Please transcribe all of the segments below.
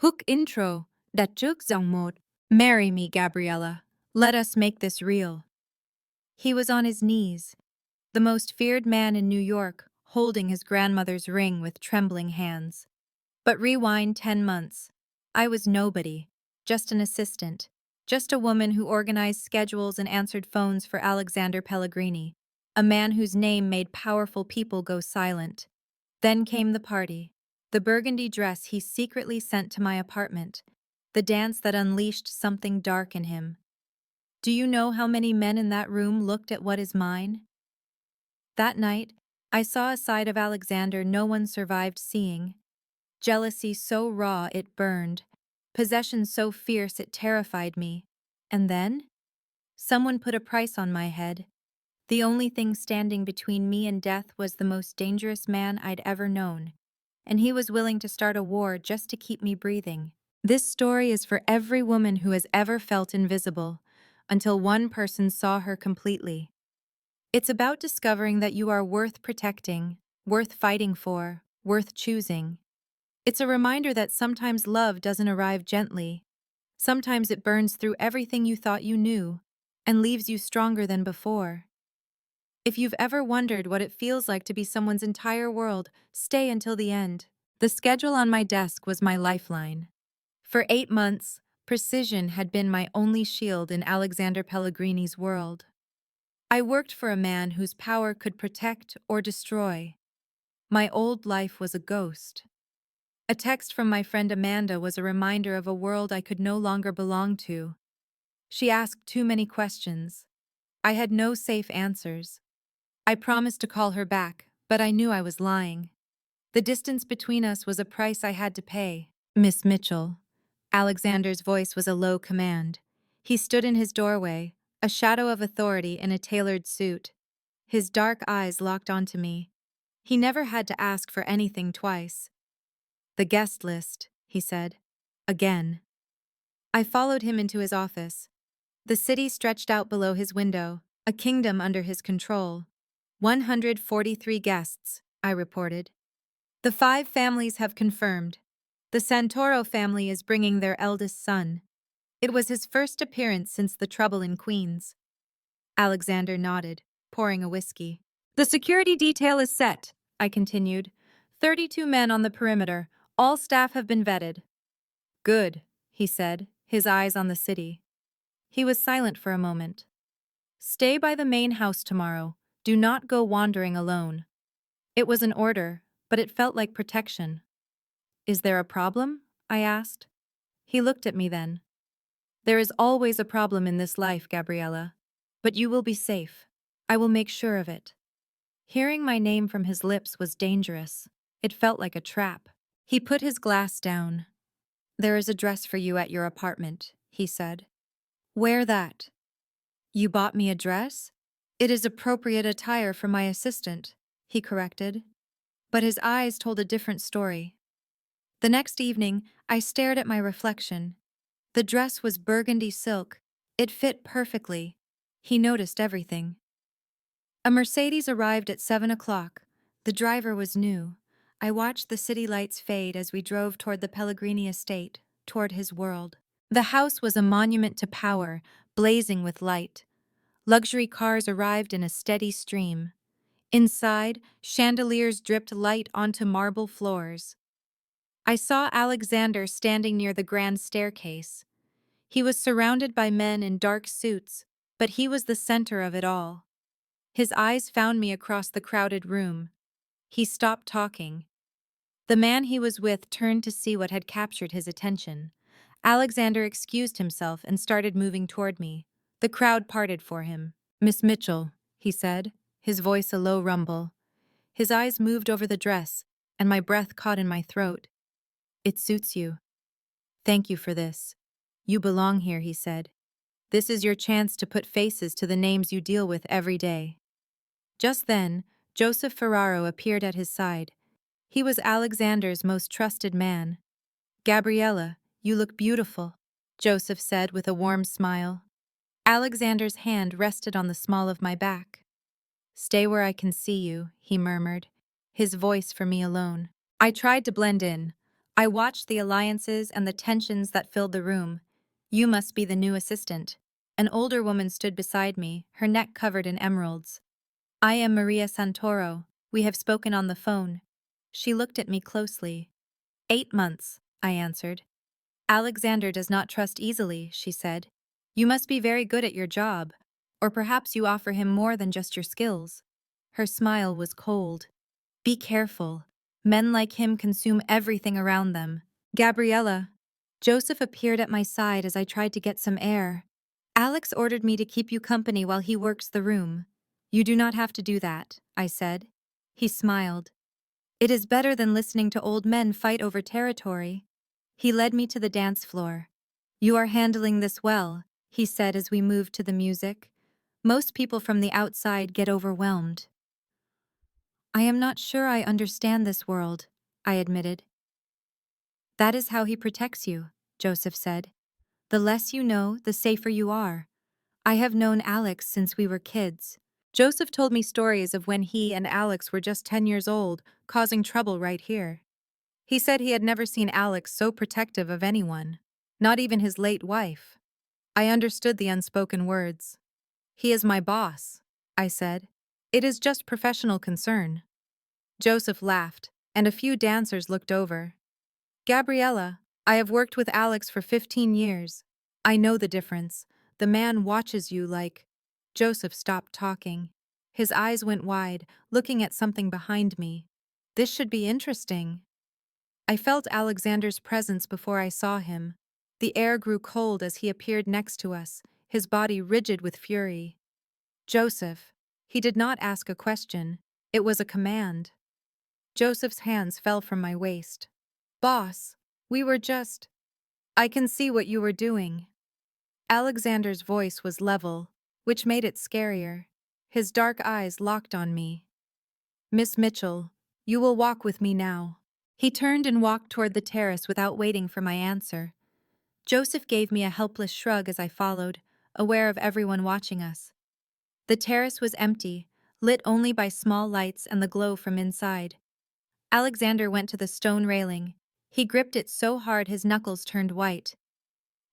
Hook intro, đặt trước dòng một. Marry me, Gabriella. Let us make this real. He was on his knees, the most feared man in New York, holding his grandmother's ring with trembling hands. But rewind 10 months. I was nobody, just an assistant, just a woman who organized schedules and answered phones for Alexander Pellegrini, a man whose name made powerful people go silent. Then came the party, the burgundy dress he secretly sent to my apartment, the dance that unleashed something dark in him. Do you know how many men in that room looked at what is mine? That night, I saw a side of Alexander no one survived seeing. Jealousy so raw it burned, possession so fierce it terrified me. And then? Someone put a price on my head. The only thing standing between me and death was the most dangerous man I'd ever known, and he was willing to start a war just to keep me breathing. This story is for every woman who has ever felt invisible, until one person saw her completely. It's about discovering that you are worth protecting, worth fighting for, worth choosing. It's a reminder that sometimes love doesn't arrive gently. Sometimes it burns through everything you thought you knew and leaves you stronger than before. If you've ever wondered what it feels like to be someone's entire world, stay until the end. The schedule on my desk was my lifeline. For 8 months, precision had been my only shield in Alexander Pellegrini's world. I worked for a man whose power could protect or destroy. My old life was a ghost. A text from my friend Amanda was a reminder of a world I could no longer belong to. She asked too many questions. I had no safe answers. I promised to call her back, but I knew I was lying. The distance between us was a price I had to pay. Miss Mitchell. Alexander's voice was a low command. He stood in his doorway, a shadow of authority in a tailored suit. His dark eyes locked onto me. He never had to ask for anything twice. The guest list, he said. Again. I followed him into his office. The city stretched out below his window, a kingdom under his control. 143 guests, I reported. The 5 families have confirmed. The Santoro family is bringing their eldest son. It was his first appearance since the trouble in Queens. Alexander nodded, pouring a whiskey. The security detail is set, I continued. 32 men on the perimeter. All staff have been vetted. Good, he said, his eyes on the city. He was silent for a moment. Stay by the main house tomorrow. Do not go wandering alone. It was an order, but it felt like protection. Is there a problem? I asked. He looked at me then. There is always a problem in this life, Gabriella. But you will be safe. I will make sure of it. Hearing my name from his lips was dangerous. It felt like a trap. He put his glass down. There is a dress for you at your apartment, he said. Wear that. You bought me a dress? It is appropriate attire for my assistant, he corrected. But his eyes told a different story. The next evening, I stared at my reflection. The dress was burgundy silk. It fit perfectly. He noticed everything. A Mercedes arrived at 7 o'clock. The driver was new. I watched the city lights fade as we drove toward the Pellegrini estate, toward his world. The house was a monument to power, blazing with light. Luxury cars arrived in a steady stream. Inside, chandeliers dripped light onto marble floors. I saw Alexander standing near the grand staircase. He was surrounded by men in dark suits, but he was the center of it all. His eyes found me across the crowded room. He stopped talking. The man he was with turned to see what had captured his attention. Alexander excused himself and started moving toward me. The crowd parted for him. Miss Mitchell, he said, his voice a low rumble. His eyes moved over the dress, and my breath caught in my throat. It suits you. Thank you for this. You belong here, he said. This is your chance to put faces to the names you deal with every day. Just then, Joseph Ferraro appeared at his side. He was Alexander's most trusted man. Gabriella, you look beautiful, Joseph said with a warm smile. Alexander's hand rested on the small of my back. Stay where I can see you, he murmured, his voice for me alone. I tried to blend in, I watched the alliances and the tensions that filled the room. You must be the new assistant. An older woman stood beside me, her neck covered in emeralds. I am Maria Santoro. We have spoken on the phone. She looked at me closely. 8 months, I answered. Alexander does not trust easily, she said. You must be very good at your job. Or perhaps you offer him more than just your skills. Her smile was cold. Be careful. Men like him consume everything around them. Gabriella. Joseph appeared at my side as I tried to get some air. Alex ordered me to keep you company while he works the room. You do not have to do that, I said. He smiled. It is better than listening to old men fight over territory. He led me to the dance floor. You are handling this well, he said as we moved to the music. Most people from the outside get overwhelmed. I am not sure I understand this world, I admitted. That is how he protects you, Joseph said. The less you know, the safer you are. I have known Alex since we were kids. Joseph told me stories of when he and Alex were just 10 years old, causing trouble right here. He said he had never seen Alex so protective of anyone, not even his late wife. I understood the unspoken words. He is my boss, I said. It is just professional concern. Joseph laughed, and a few dancers looked over. Gabriella, I have worked with Alex for 15 years. I know the difference. The man watches you like... Joseph stopped talking. His eyes went wide, looking at something behind me. This should be interesting. I felt Alexander's presence before I saw him. The air grew cold as he appeared next to us, his body rigid with fury. Joseph. He did not ask a question. It was a command. Joseph's hands fell from my waist. Boss, we were just... I can see what you were doing. Alexander's voice was level, which made it scarier. His dark eyes locked on me. Miss Mitchell, you will walk with me now. He turned and walked toward the terrace without waiting for my answer. Joseph gave me a helpless shrug as I followed, aware of everyone watching us. The terrace was empty, lit only by small lights and the glow from inside. Alexander went to the stone railing. He gripped it so hard his knuckles turned white.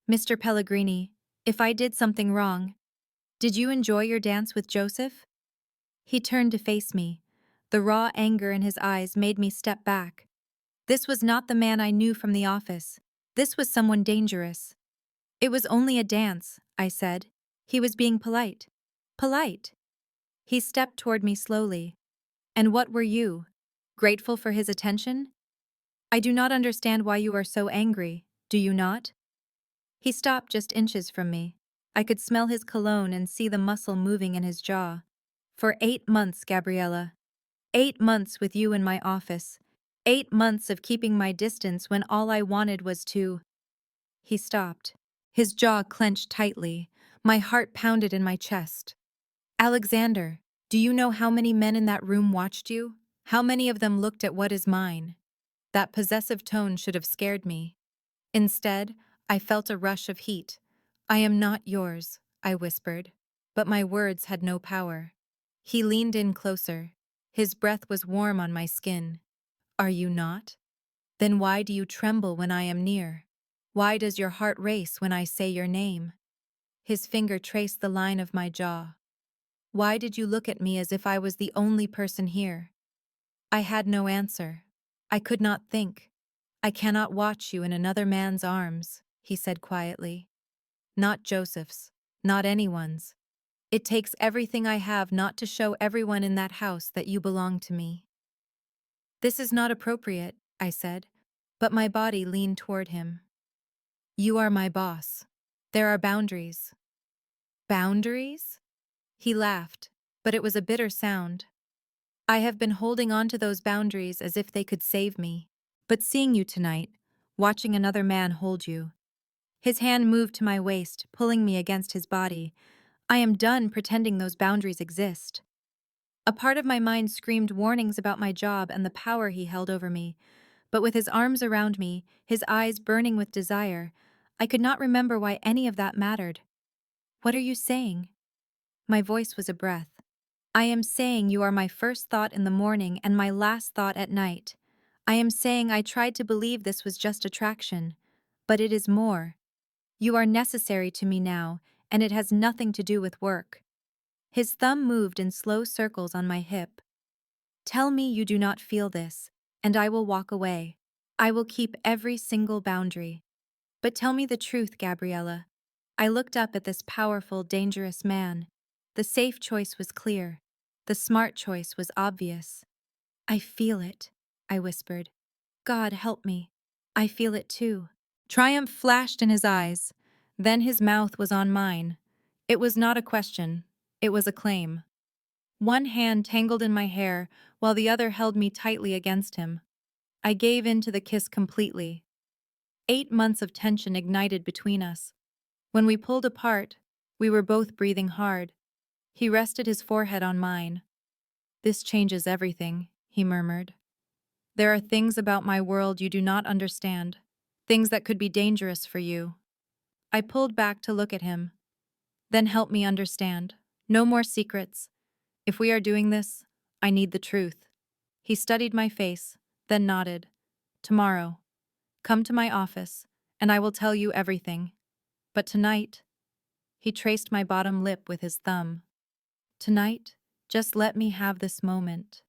Mr. Pellegrini, if I did something wrong, did you enjoy your dance with Joseph? He turned to face me. The raw anger in his eyes made me step back. This was not the man I knew from the office. This was someone dangerous. It was only a dance, I said. He was being polite. Polite. He stepped toward me slowly. And what were you? Grateful for his attention? I do not understand why you are so angry, do you not? He stopped just inches from me. I could smell his cologne and see the muscle moving in his jaw. For 8 months, Gabriella. 8 months with you in my office. 8 months of keeping my distance when all I wanted was to... He stopped. His jaw clenched tightly. My heart pounded in my chest. Alexander, do you know how many men in that room watched you? How many of them looked at what is mine? That possessive tone should have scared me. Instead, I felt a rush of heat. I am not yours, I whispered, but my words had no power. He leaned in closer. His breath was warm on my skin. Are you not? Then why do you tremble when I am near? Why does your heart race when I say your name? His finger traced the line of my jaw. Why did you look at me as if I was the only person here? I had no answer. I could not think. I cannot watch you in another man's arms, he said quietly. Not Joseph's, not anyone's. It takes everything I have not to show everyone in that house that you belong to me. This is not appropriate, I said, but my body leaned toward him. You are my boss. There are boundaries. Boundaries? He laughed, but it was a bitter sound. I have been holding on to those boundaries as if they could save me. But seeing you tonight, watching another man hold you. His hand moved to my waist, pulling me against his body. I am done pretending those boundaries exist. A part of my mind screamed warnings about my job and the power he held over me, but with his arms around me, his eyes burning with desire, I could not remember why any of that mattered. What are you saying? My voice was a breath. I am saying you are my first thought in the morning and my last thought at night. I am saying I tried to believe this was just attraction, but it is more. You are necessary to me now, and it has nothing to do with work. His thumb moved in slow circles on my hip. Tell me you do not feel this, and I will walk away. I will keep every single boundary. But tell me the truth, Gabriella. I looked up at this powerful, dangerous man. The safe choice was clear. The smart choice was obvious. I feel it, I whispered. God help me. I feel it too. Triumph flashed in his eyes. Then his mouth was on mine. It was not a question. It was a claim. One hand tangled in my hair, while the other held me tightly against him. I gave in to the kiss completely. 8 months of tension ignited between us. When we pulled apart, we were both breathing hard. He rested his forehead on mine. This changes everything, he murmured. There are things about my world you do not understand, things that could be dangerous for you. I pulled back to look at him. Then help me understand. No more secrets. If we are doing this, I need the truth. He studied my face, then nodded. Tomorrow, come to my office, and I will tell you everything. But tonight, he traced my bottom lip with his thumb. Tonight, just let me have this moment.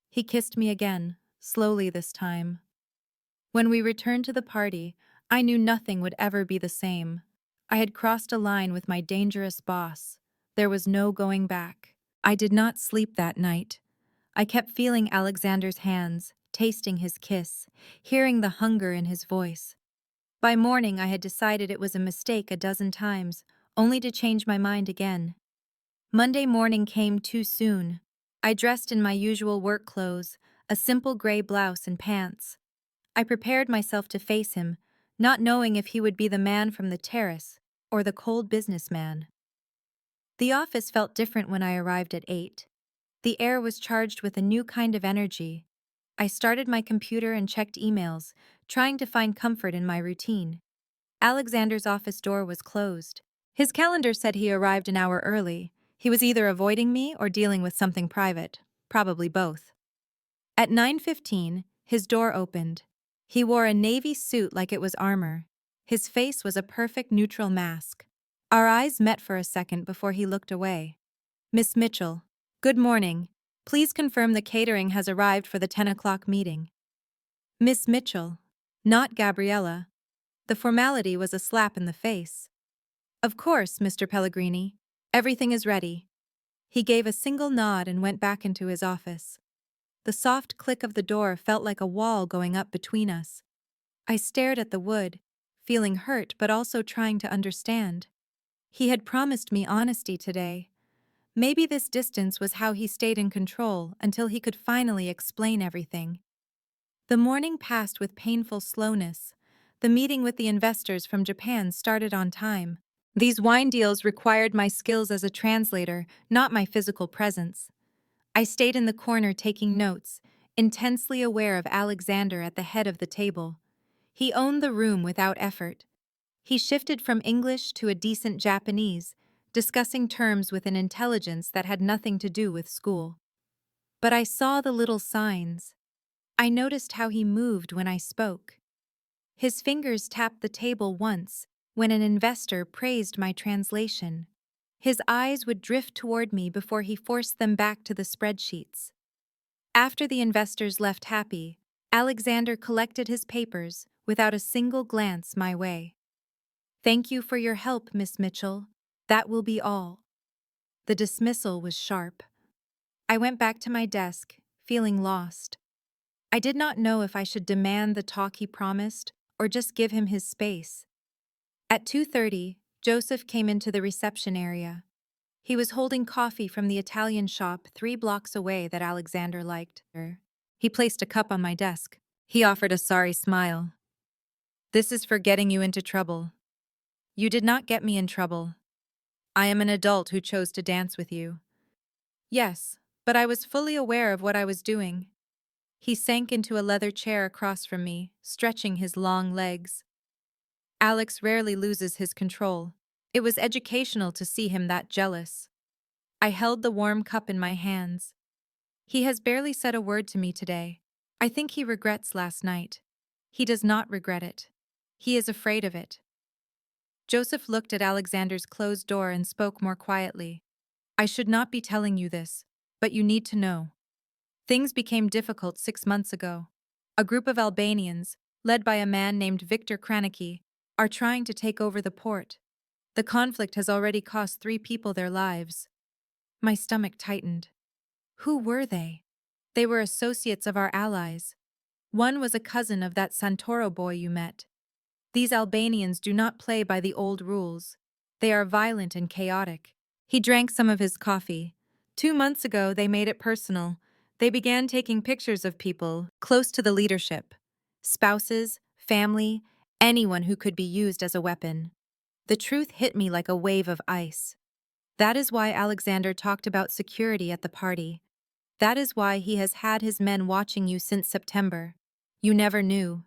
He kissed me again, slowly this time. When we returned to the party, I knew nothing would ever be the same. I had crossed a line with my dangerous boss. There was no going back. I did not sleep that night. I kept feeling Alexander's hands, tasting his kiss, hearing the hunger in his voice. By morning, I had decided it was a mistake a dozen times, only to change my mind again. Monday morning came too soon. I dressed in my usual work clothes, a simple gray blouse and pants. I prepared myself to face him, not knowing if he would be the man from the terrace or the cold businessman. The office felt different when I arrived at 8. The air was charged with a new kind of energy. I started my computer and checked emails, trying to find comfort in my routine. Alexander's office door was closed. His calendar said he arrived an hour early. He was either avoiding me or dealing with something private, probably both. At 9:15, his door opened. He wore a navy suit like it was armor. His face was a perfect neutral mask. Our eyes met for a second before he looked away. Miss Mitchell, good morning. Please confirm the catering has arrived for the 10 o'clock meeting. Miss Mitchell, not Gabriella. The formality was a slap in the face. Of course, Mr. Pellegrini. Everything is ready. He gave a single nod and went back into his office. The soft click of the door felt like a wall going up between us. I stared at the wood, feeling hurt but also trying to understand. He had promised me honesty today. Maybe this distance was how he stayed in control until he could finally explain everything. The morning passed with painful slowness. The meeting with the investors from Japan started on time. These wine deals required my skills as a translator, not my physical presence. I stayed in the corner taking notes, intensely aware of Alexander at the head of the table. He owned the room without effort. He shifted from English to a decent Japanese, discussing terms with an intelligence that had nothing to do with school. But I saw the little signs. I noticed how he moved when I spoke. His fingers tapped the table once when an investor praised my translation. His eyes would drift toward me before he forced them back to the spreadsheets. After the investors left happy, Alexander collected his papers without a single glance my way. Thank you for your help, Miss Mitchell. That will be all. The dismissal was sharp. I went back to my desk, feeling lost. I did not know if I should demand the talk he promised or just give him his space. At 2:30, Joseph came into the reception area. He was holding coffee from the Italian shop 3 blocks away that Alexander liked. He placed a cup on my desk. He offered a sorry smile. This is for getting you into trouble. You did not get me in trouble. I am an adult who chose to dance with you. Yes, but I was fully aware of what I was doing. He sank into a leather chair across from me, stretching his long legs. Alex rarely loses his control. It was educational to see him that jealous. I held the warm cup in my hands. He has barely said a word to me today. I think he regrets last night. He does not regret it. He is afraid of it. Joseph looked at Alexander's closed door and spoke more quietly. I should not be telling you this, but you need to know. Things became difficult 6 months ago. A group of Albanians, led by a man named Viktor Kranicki, are trying to take over the port. The conflict has already cost 3 people their lives. My stomach tightened. Who were they? They were associates of our allies. One was a cousin of that Santoro boy you met. These Albanians do not play by the old rules. They are violent and chaotic. He drank some of his coffee. 2 months ago, they made it personal. They began taking pictures of people close to the leadership. Spouses, family, anyone who could be used as a weapon. The truth hit me like a wave of ice. That is why Alexander talked about security at the party. That is why he has had his men watching you since September. You never knew.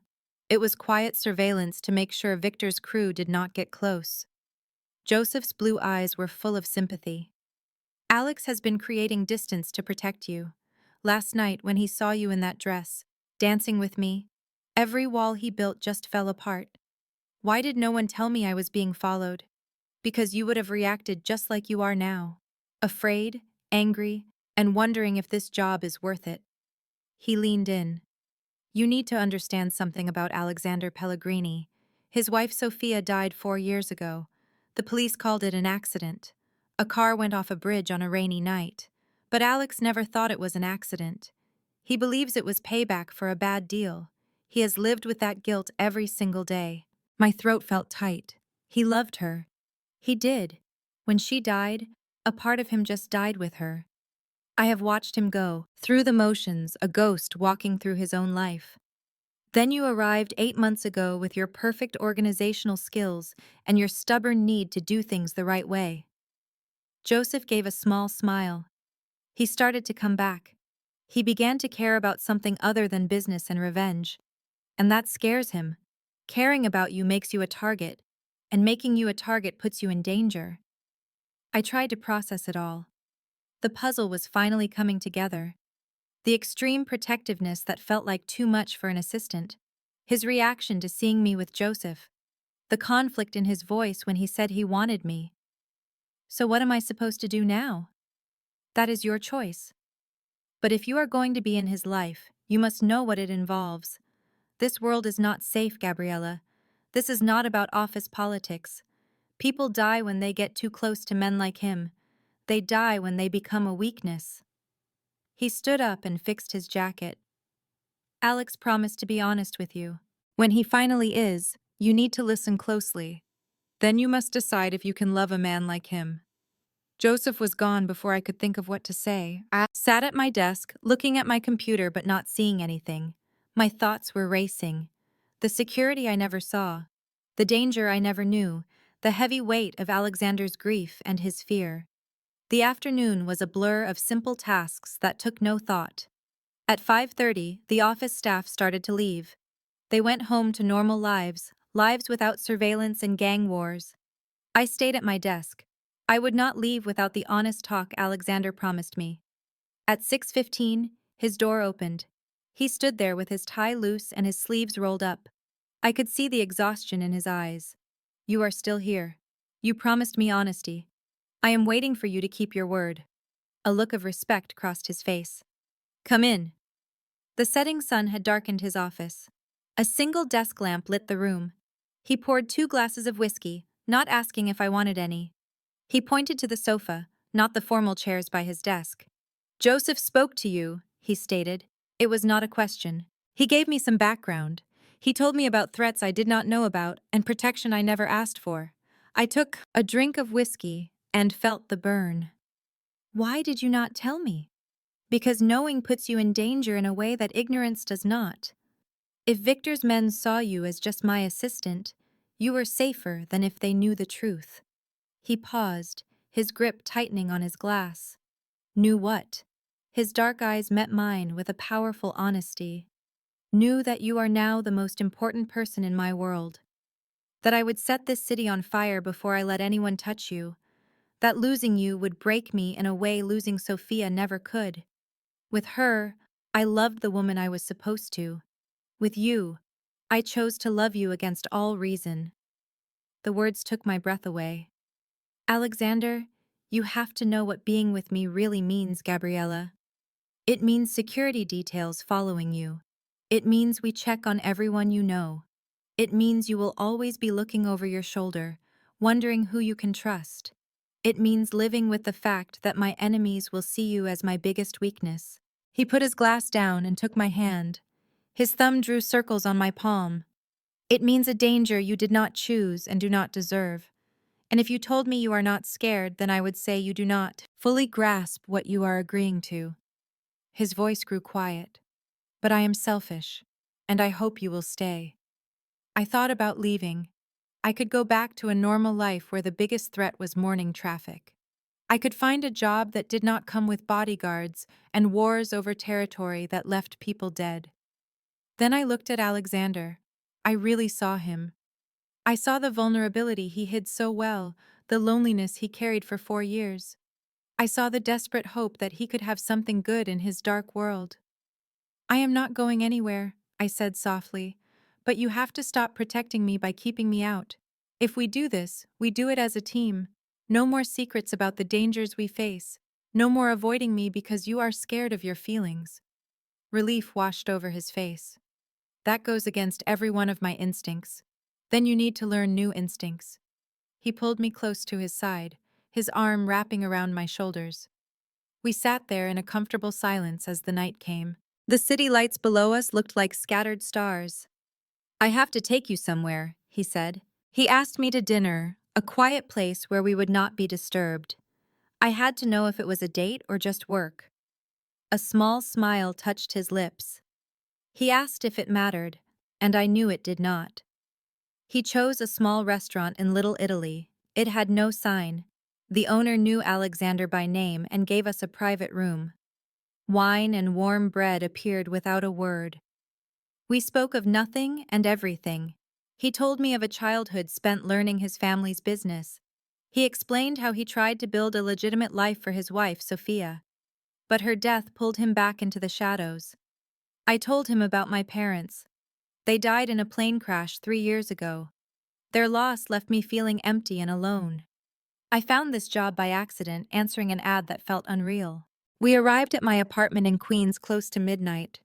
It was quiet surveillance to make sure Victor's crew did not get close. Joseph's blue eyes were full of sympathy. Alex has been creating distance to protect you. Last night, when he saw you in that dress, dancing with me, every wall he built just fell apart. Why did no one tell me I was being followed? Because you would have reacted just like you are now. Afraid, angry, and wondering if this job is worth it. He leaned in. You need to understand something about Alexander Pellegrini. His wife Sophia died 4 years ago. The police called it an accident. A car went off a bridge on a rainy night. But Alex never thought it was an accident. He believes it was payback for a bad deal. He has lived with that guilt every single day. My throat felt tight. He loved her. He did. When she died, a part of him just died with her. I have watched him go, through the motions, a ghost walking through his own life. Then you arrived 8 months ago with your perfect organizational skills and your stubborn need to do things the right way. Joseph gave a small smile. He started to come back. He began to care about something other than business and revenge. And that scares him. Caring about you makes you a target, and making you a target puts you in danger. I tried to process it all. The puzzle was finally coming together. The extreme protectiveness that felt like too much for an assistant. His reaction to seeing me with Joseph. The conflict in his voice when he said he wanted me. So what am I supposed to do now? That is your choice. But if you are going to be in his life, you must know what it involves. This world is not safe, Gabriella. This is not about office politics. People die when they get too close to men like him. They die when they become a weakness. He stood up and fixed his jacket. Alex promised to be honest with you. When he finally is, you need to listen closely. Then you must decide if you can love a man like him. Joseph was gone before I could think of what to say. I sat at my desk, looking at my computer but not seeing anything. My thoughts were racing. The security I never saw. The danger I never knew. The heavy weight of Alexander's grief and his fear. The afternoon was a blur of simple tasks that took no thought. At 5:30, the office staff started to leave. They went home to normal lives, lives without surveillance and gang wars. I stayed at my desk. I would not leave without the honest talk Alexander promised me. At 6:15, his door opened. He stood there with his tie loose and his sleeves rolled up. I could see the exhaustion in his eyes. You are still here. You promised me honesty. I am waiting for you to keep your word. A look of respect crossed his face. Come in. The setting sun had darkened his office. A single desk lamp lit the room. He poured 2 glasses of whiskey, not asking if I wanted any. He pointed to the sofa, not the formal chairs by his desk. Joseph spoke to you, he stated. It was not a question. He gave me some background. He told me about threats I did not know about and protection I never asked for. I took a drink of whiskey and felt the burn. Why did you not tell me? Because knowing puts you in danger in a way that ignorance does not. If Victor's men saw you as just my assistant, you were safer than if they knew the truth. He paused, his grip tightening on his glass. Knew what? His dark eyes met mine with a powerful honesty. Knew that you are now the most important person in my world. That I would set this city on fire before I let anyone touch you. That losing you would break me in a way losing Sophia never could. With her, I loved the woman I was supposed to. With you, I chose to love you against all reason. The words took my breath away. Alexander, you have to know what being with me really means, Gabriella. It means security details following you. It means we check on everyone you know. It means you will always be looking over your shoulder, wondering who you can trust. It means living with the fact that my enemies will see you as my biggest weakness. He put his glass down and took my hand. His thumb drew circles on my palm. It means a danger you did not choose and do not deserve. And if you told me you are not scared, then I would say you do not fully grasp what you are agreeing to. His voice grew quiet. But I am selfish, and I hope you will stay. I thought about leaving. I could go back to a normal life where the biggest threat was morning traffic. I could find a job that did not come with bodyguards and wars over territory that left people dead. Then I looked at Alexander. I really saw him. I saw the vulnerability he hid so well, the loneliness he carried for 4 years. I saw the desperate hope that he could have something good in his dark world. I am not going anywhere, I said softly, but you have to stop protecting me by keeping me out. If we do this, we do it as a team. No more secrets about the dangers we face. No more avoiding me because you are scared of your feelings. Relief washed over his face. That goes against every one of my instincts. Then you need to learn new instincts. He pulled me close to his side, his arm wrapping around my shoulders. We sat there in a comfortable silence as the night came. The city lights below us looked like scattered stars. I have to take you somewhere, he said. He asked me to dinner, a quiet place where we would not be disturbed. I had to know if it was a date or just work. A small smile touched his lips. He asked if it mattered, and I knew it did not. He chose a small restaurant in Little Italy. It had no sign. The owner knew Alexander by name and gave us a private room. Wine and warm bread appeared without a word. We spoke of nothing and everything. He told me of a childhood spent learning his family's business. He explained how he tried to build a legitimate life for his wife, Sophia. But her death pulled him back into the shadows. I told him about my parents. They died in a plane crash 3 years ago. Their loss left me feeling empty and alone. I found this job by accident, answering an ad that felt unreal. We arrived at my apartment in Queens close to midnight.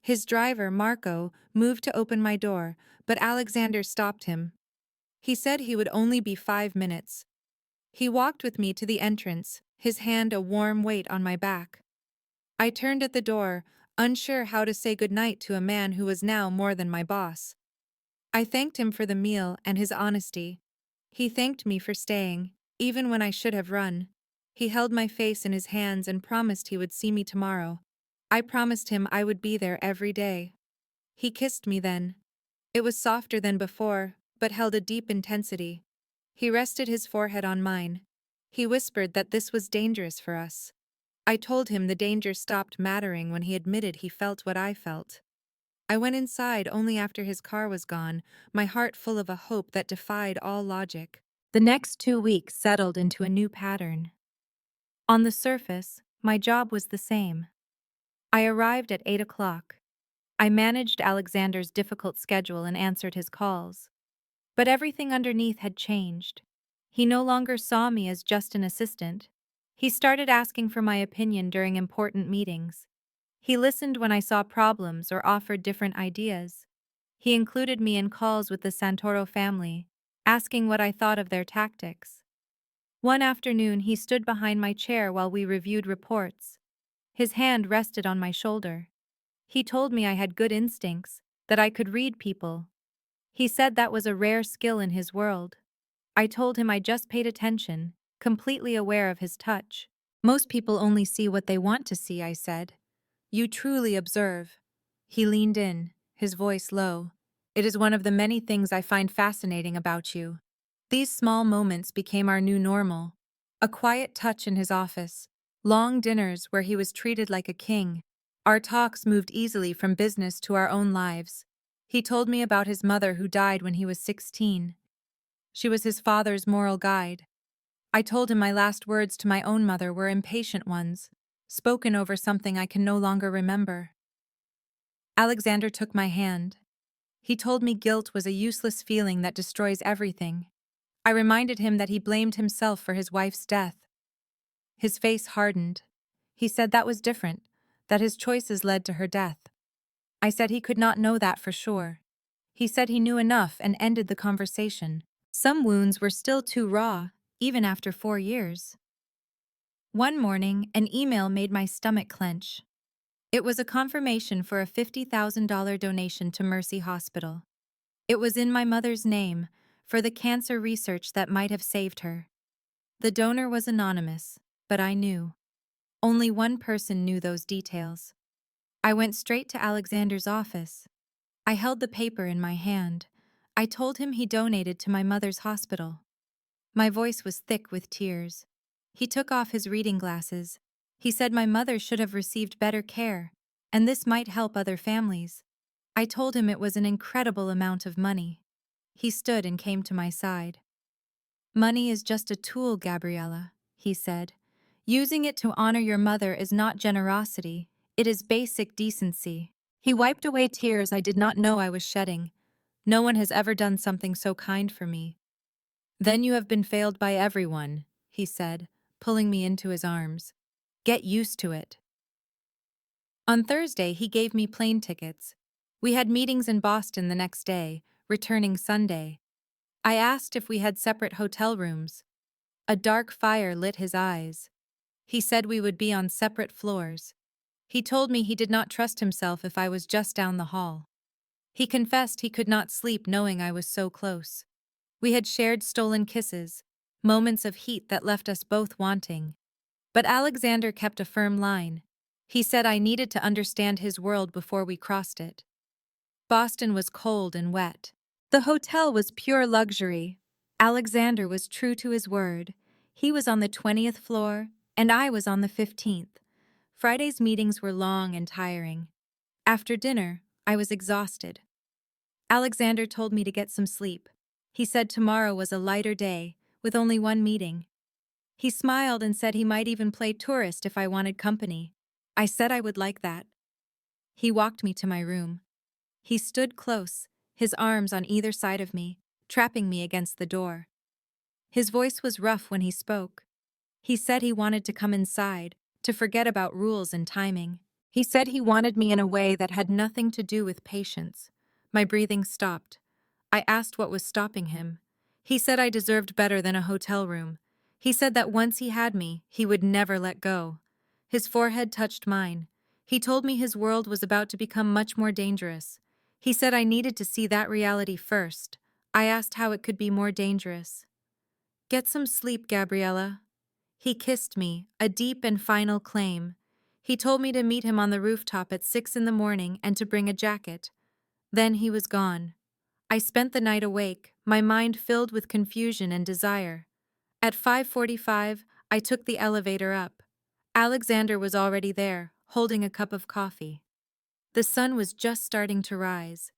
His driver, Marco, moved to open my door, but Alexander stopped him. He said he would only be 5 minutes. He walked with me to the entrance, his hand a warm weight on my back. I turned at the door, unsure how to say goodnight to a man who was now more than my boss. I thanked him for the meal and his honesty. He thanked me for staying, even when I should have run. He held my face in his hands and promised he would see me tomorrow. I promised him I would be there every day. He kissed me then. It was softer than before, but held a deep intensity. He rested his forehead on mine. He whispered that this was dangerous for us. I told him the danger stopped mattering when he admitted he felt what I felt. I went inside only after his car was gone, my heart full of a hope that defied all logic. The next 2 weeks settled into a new pattern. On the surface, my job was the same. I arrived at 8 o'clock. I managed Alexander's difficult schedule and answered his calls. But everything underneath had changed. He no longer saw me as just an assistant. He started asking for my opinion during important meetings. He listened when I saw problems or offered different ideas. He included me in calls with the Santoro family, asking what I thought of their tactics. One afternoon, he stood behind my chair while we reviewed reports. His hand rested on my shoulder. He told me I had good instincts, that I could read people. He said that was a rare skill in his world. I told him I just paid attention, completely aware of his touch. Most people only see what they want to see, I said. You truly observe. He leaned in, his voice low. It is one of the many things I find fascinating about you. These small moments became our new normal. A quiet touch in his office, long dinners where he was treated like a king. Our talks moved easily from business to our own lives. He told me about his mother who died when he was 16. She was his father's moral guide. I told him my last words to my own mother were impatient ones, spoken over something I can no longer remember. Alexander took my hand. He told me guilt was a useless feeling that destroys everything. I reminded him that he blamed himself for his wife's death. His face hardened. He said that was different, that his choices led to her death. I said he could not know that for sure. He said he knew enough and ended the conversation. Some wounds were still too raw, even after 4 years. One morning, an email made my stomach clench. It was a confirmation for a $50,000 donation to Mercy Hospital. It was in my mother's name, for the cancer research that might have saved her. The donor was anonymous, but I knew. Only one person knew those details. I went straight to Alexander's office. I held the paper in my hand. I told him he donated to my mother's hospital. My voice was thick with tears. He took off his reading glasses. He said my mother should have received better care, and this might help other families. I told him it was an incredible amount of money. He stood and came to my side. Money is just a tool, Gabriella, he said. Using it to honor your mother is not generosity, it is basic decency. He wiped away tears I did not know I was shedding. No one has ever done something so kind for me. Then you have been failed by everyone, he said, pulling me into his arms. Get used to it. On Thursday, he gave me plane tickets. We had meetings in Boston the next day, returning Sunday. I asked if we had separate hotel rooms. A dark fire lit his eyes. He said we would be on separate floors. He told me he did not trust himself if I was just down the hall. He confessed he could not sleep knowing I was so close. We had shared stolen kisses, moments of heat that left us both wanting. But Alexander kept a firm line. He said I needed to understand his world before we crossed it. Boston was cold and wet. The hotel was pure luxury. Alexander was true to his word. He was on the 20th floor, and I was on the 15th. Friday's meetings were long and tiring. After dinner, I was exhausted. Alexander told me to get some sleep. He said tomorrow was a lighter day, with only one meeting. He smiled and said he might even play tourist if I wanted company. I said I would like that. He walked me to my room. He stood close, his arms on either side of me, trapping me against the door. His voice was rough when he spoke. He said he wanted to come inside, to forget about rules and timing. He said he wanted me in a way that had nothing to do with patience. My breathing stopped. I asked what was stopping him. He said I deserved better than a hotel room. He said that once he had me, he would never let go. His forehead touched mine. He told me his world was about to become much more dangerous. He said I needed to see that reality first. I asked how it could be more dangerous. Get some sleep, Gabriella. He kissed me, a deep and final claim. He told me to meet him on the rooftop at 6 in the morning and to bring a jacket. Then he was gone. I spent the night awake, my mind filled with confusion and desire. At 5:45, I took the elevator up. Alexander was already there, holding a cup of coffee. The sun was just starting to rise.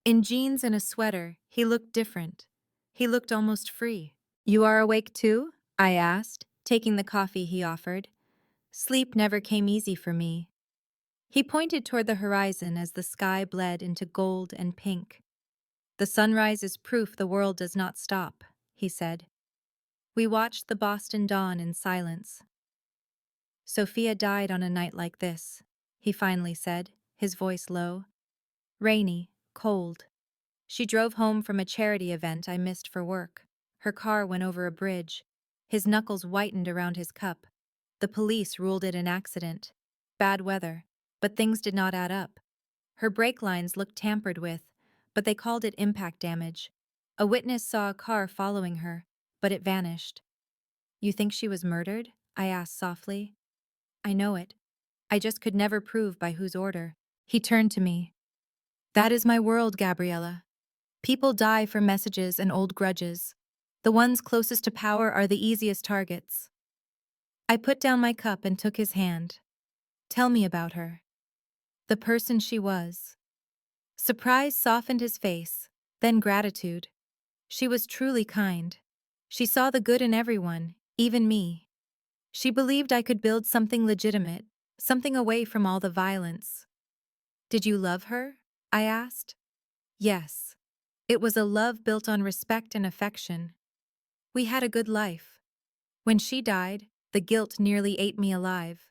In jeans and a sweater, he looked different. He looked almost free. You are awake too? I asked, taking the coffee he offered. Sleep never came easy for me. He pointed toward the horizon as the sky bled into gold and pink. The sunrise is proof the world does not stop, he said. We watched the Boston dawn in silence. Sophia died on a night like this, he finally said, his voice low. Rainy, cold. She drove home from a charity event I missed for work. Her car went over a bridge. His knuckles whitened around his cup. The police ruled it an accident. Bad weather, but things did not add up. Her brake lines looked tampered with, but they called it impact damage. A witness saw a car following her, but it vanished. You think she was murdered? I asked softly. I know it. I just could never prove by whose order. He turned to me. That is my world, Gabriella. People die for messages and old grudges. The ones closest to power are the easiest targets. I put down my cup and took his hand. Tell me about her. The person she was. Surprise softened his face, then gratitude. She was truly kind. She saw the good in everyone, even me. She believed I could build something legitimate, something away from all the violence. Did you love her? I asked. Yes. It was a love built on respect and affection. We had a good life. When she died, the guilt nearly ate me alive.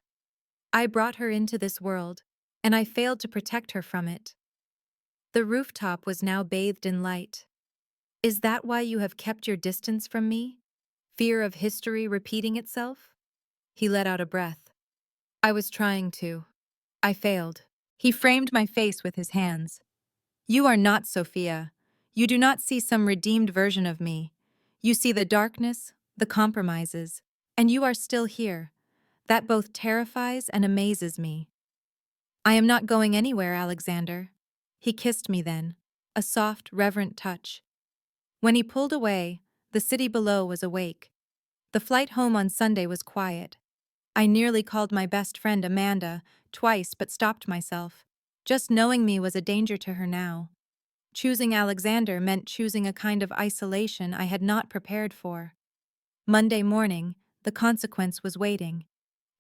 I brought her into this world, and I failed to protect her from it. The rooftop was now bathed in light. Is that why you have kept your distance from me? Fear of history repeating itself? He let out a breath. I was trying to. I failed. He framed my face with his hands. You are not Sophia. You do not see some redeemed version of me. You see the darkness, the compromises, and you are still here. That both terrifies and amazes me. I am not going anywhere, Alexander. He kissed me then, a soft, reverent touch. When he pulled away, the city below was awake. The flight home on Sunday was quiet. I nearly called my best friend Amanda twice but stopped myself. Just knowing me was a danger to her now. Choosing Alexander meant choosing a kind of isolation I had not prepared for. Monday morning, the consequence was waiting.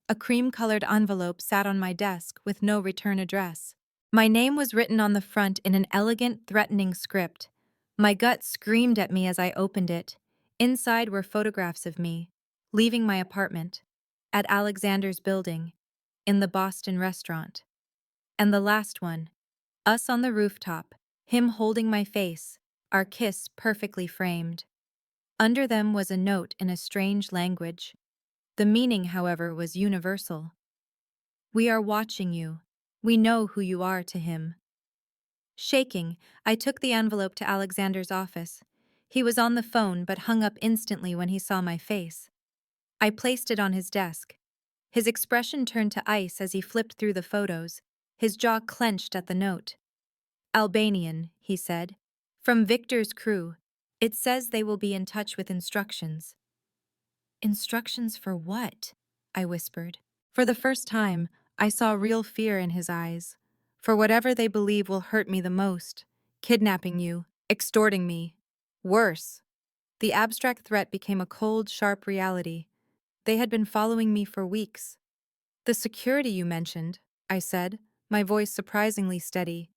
A cream-colored envelope sat on my desk with no return address. My name was written on the front in an elegant, threatening script. My gut screamed at me as I opened it. Inside were photographs of me, leaving my apartment, at Alexander's building, in the Boston restaurant. And the last one, us on the rooftop, him holding my face, our kiss perfectly framed. Under them was a note in a strange language. The meaning, however, was universal. We are watching you. We know who you are to him. Shaking, I took the envelope to Alexander's office. He was on the phone but hung up instantly when he saw my face. I placed it on his desk. His expression turned to ice as he flipped through the photos, his jaw clenched at the note. Albanian, he said. From Victor's crew. It says they will be in touch with instructions. Instructions for what? I whispered. For the first time, I saw real fear in his eyes. For whatever they believe will hurt me the most. Kidnapping you, extorting me. Worse. The abstract threat became a cold, sharp reality. They had been following me for weeks. The security you mentioned, I said, my voice surprisingly steady.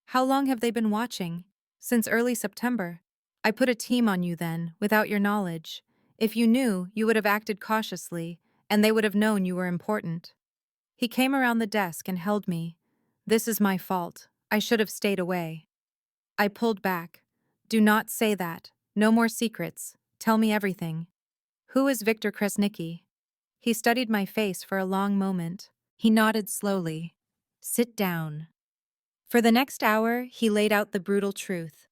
How long have they been watching? Since early September. I put a team on you then, without your knowledge. If you knew, you would have acted cautiously, and they would have known you were important. He came around the desk and held me. This is my fault. I should have stayed away. I pulled back. Do not say that. No more secrets. Tell me everything. Who is Victor Kresnicki? He studied my face for a long moment. He nodded slowly. Sit down. For the next hour, he laid out the brutal truth.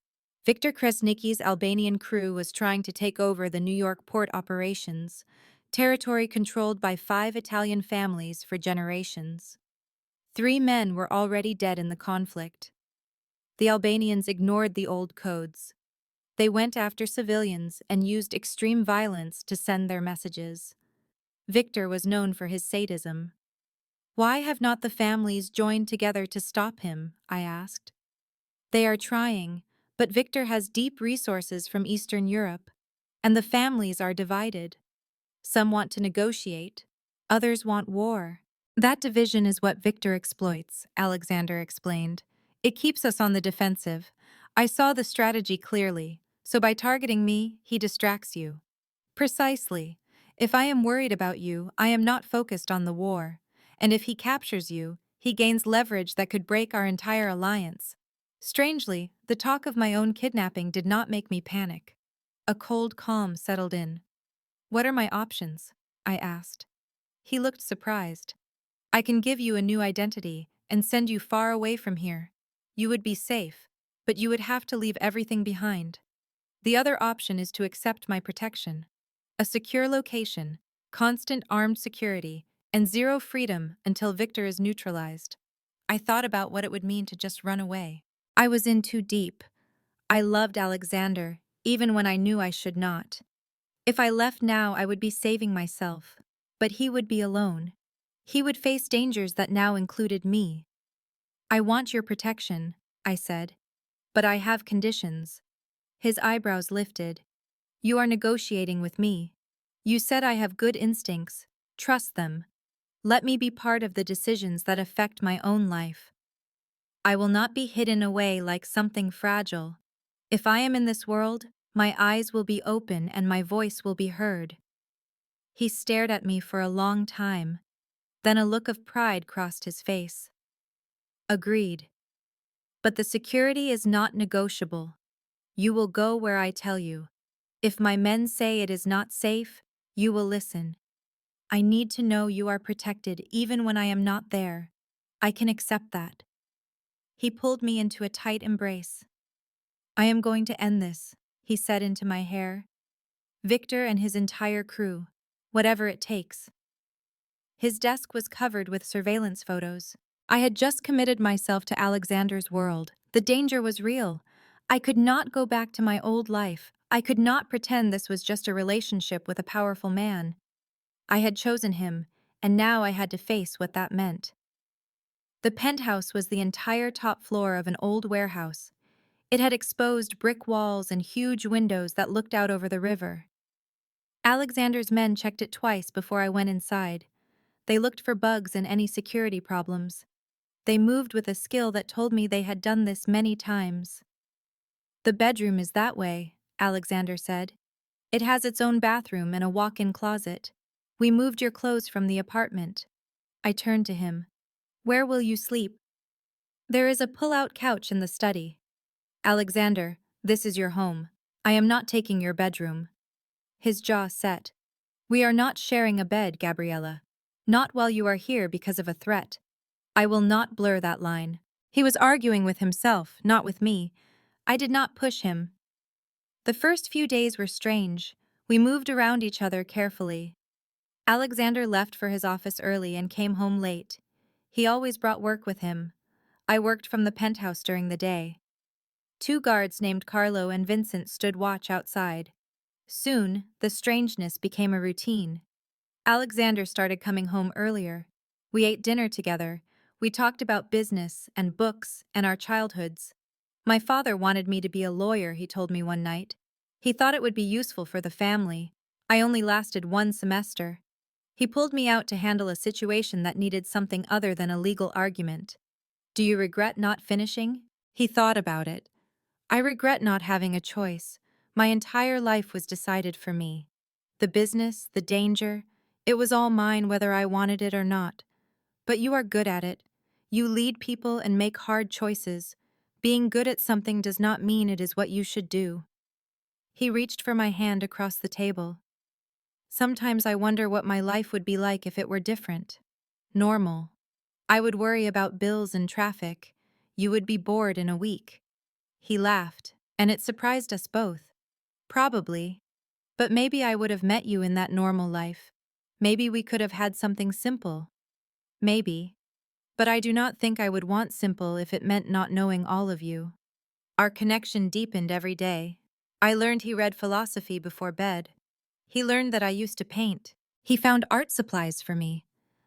Victor Kresnicki's Albanian crew was trying to take over the New York port operations, territory controlled by 5 Italian families for generations. 3 men were already dead in the conflict. The Albanians ignored the old codes. They went after civilians and used extreme violence to send their messages. Victor was known for his sadism. Why have not the families joined together to stop him? I asked. They are trying, but Victor has deep resources from Eastern Europe, and the families are divided. Some want to negotiate, others want war. That division is what Victor exploits, Alexander explained. It keeps us on the defensive. I saw the strategy clearly, so by targeting me, he distracts you. Precisely. If I am worried about you, I am not focused on the war. And if he captures you, he gains leverage that could break our entire alliance. Strangely, the talk of my own kidnapping did not make me panic. A cold calm settled in. What are my options? I asked. He looked surprised. I can give you a new identity and send you far away from here. You would be safe, but you would have to leave everything behind. The other option is to accept my protection. A secure location, constant armed security, and zero freedom until Victor is neutralized. I thought about what it would mean to just run away. I was in too deep. I loved Alexander, even when I knew I should not. If I left now, I would be saving myself. But he would be alone. He would face dangers that now included me. I want your protection, I said. But I have conditions. His eyebrows lifted. You are negotiating with me. You said I have good instincts. Trust them. Let me be part of the decisions that affect my own life. I will not be hidden away like something fragile. If I am in this world, my eyes will be open and my voice will be heard. He stared at me for a long time. Then a look of pride crossed his face. Agreed. But the security is not negotiable. You will go where I tell you. If my men say it is not safe, you will listen. I need to know you are protected even when I am not there. I can accept that. He pulled me into a tight embrace. I am going to end this, he said into my hair. Victor and his entire crew, whatever it takes. His desk was covered with surveillance photos. I had just committed myself to Alexander's world. The danger was real. I could not go back to my old life. I could not pretend this was just a relationship with a powerful man. I had chosen him, and now I had to face what that meant. The penthouse was the entire top floor of an old warehouse. It had exposed brick walls and huge windows that looked out over the river. Alexander's men checked it twice before I went inside. They looked for bugs and any security problems. They moved with a skill that told me they had done this many times. The bedroom is that way, Alexander said. It has its own bathroom and a walk-in closet. We moved your clothes from the apartment. I turned to him. Where will you sleep? There is a pull-out couch in the study. Alexander, this is your home. I am not taking your bedroom. His jaw set. We are not sharing a bed, Gabriella. Not while you are here because of a threat. I will not blur that line. He was arguing with himself, not with me. I did not push him. The first few days were strange. We moved around each other carefully. Alexander left for his office early and came home late. He always brought work with him. I worked from the penthouse during the day. 2 guards named Carlo and Vincent stood watch outside. Soon, the strangeness became a routine. Alexander started coming home earlier. We ate dinner together. We talked about business and books and our childhoods. My father wanted me to be a lawyer, he told me one night. He thought it would be useful for the family. I only lasted 1 semester. He pulled me out to handle a situation that needed something other than a legal argument. Do you regret not finishing? He thought about it. I regret not having a choice. My entire life was decided for me. The business, the danger, it was all mine whether I wanted it or not. But you are good at it. You lead people and make hard choices. Being good at something does not mean it is what you should do. He reached for my hand across the table. Sometimes I wonder what my life would be like if it were different. Normal. I would worry about bills and traffic. You would be bored in a week. He laughed, and it surprised us both. Probably. But maybe I would have met you in that normal life. Maybe we could have had something simple. Maybe. But I do not think I would want simple if it meant not knowing all of you. Our connection deepened every day. I learned he read philosophy before bed. He learned that I used to paint. He found art supplies for me.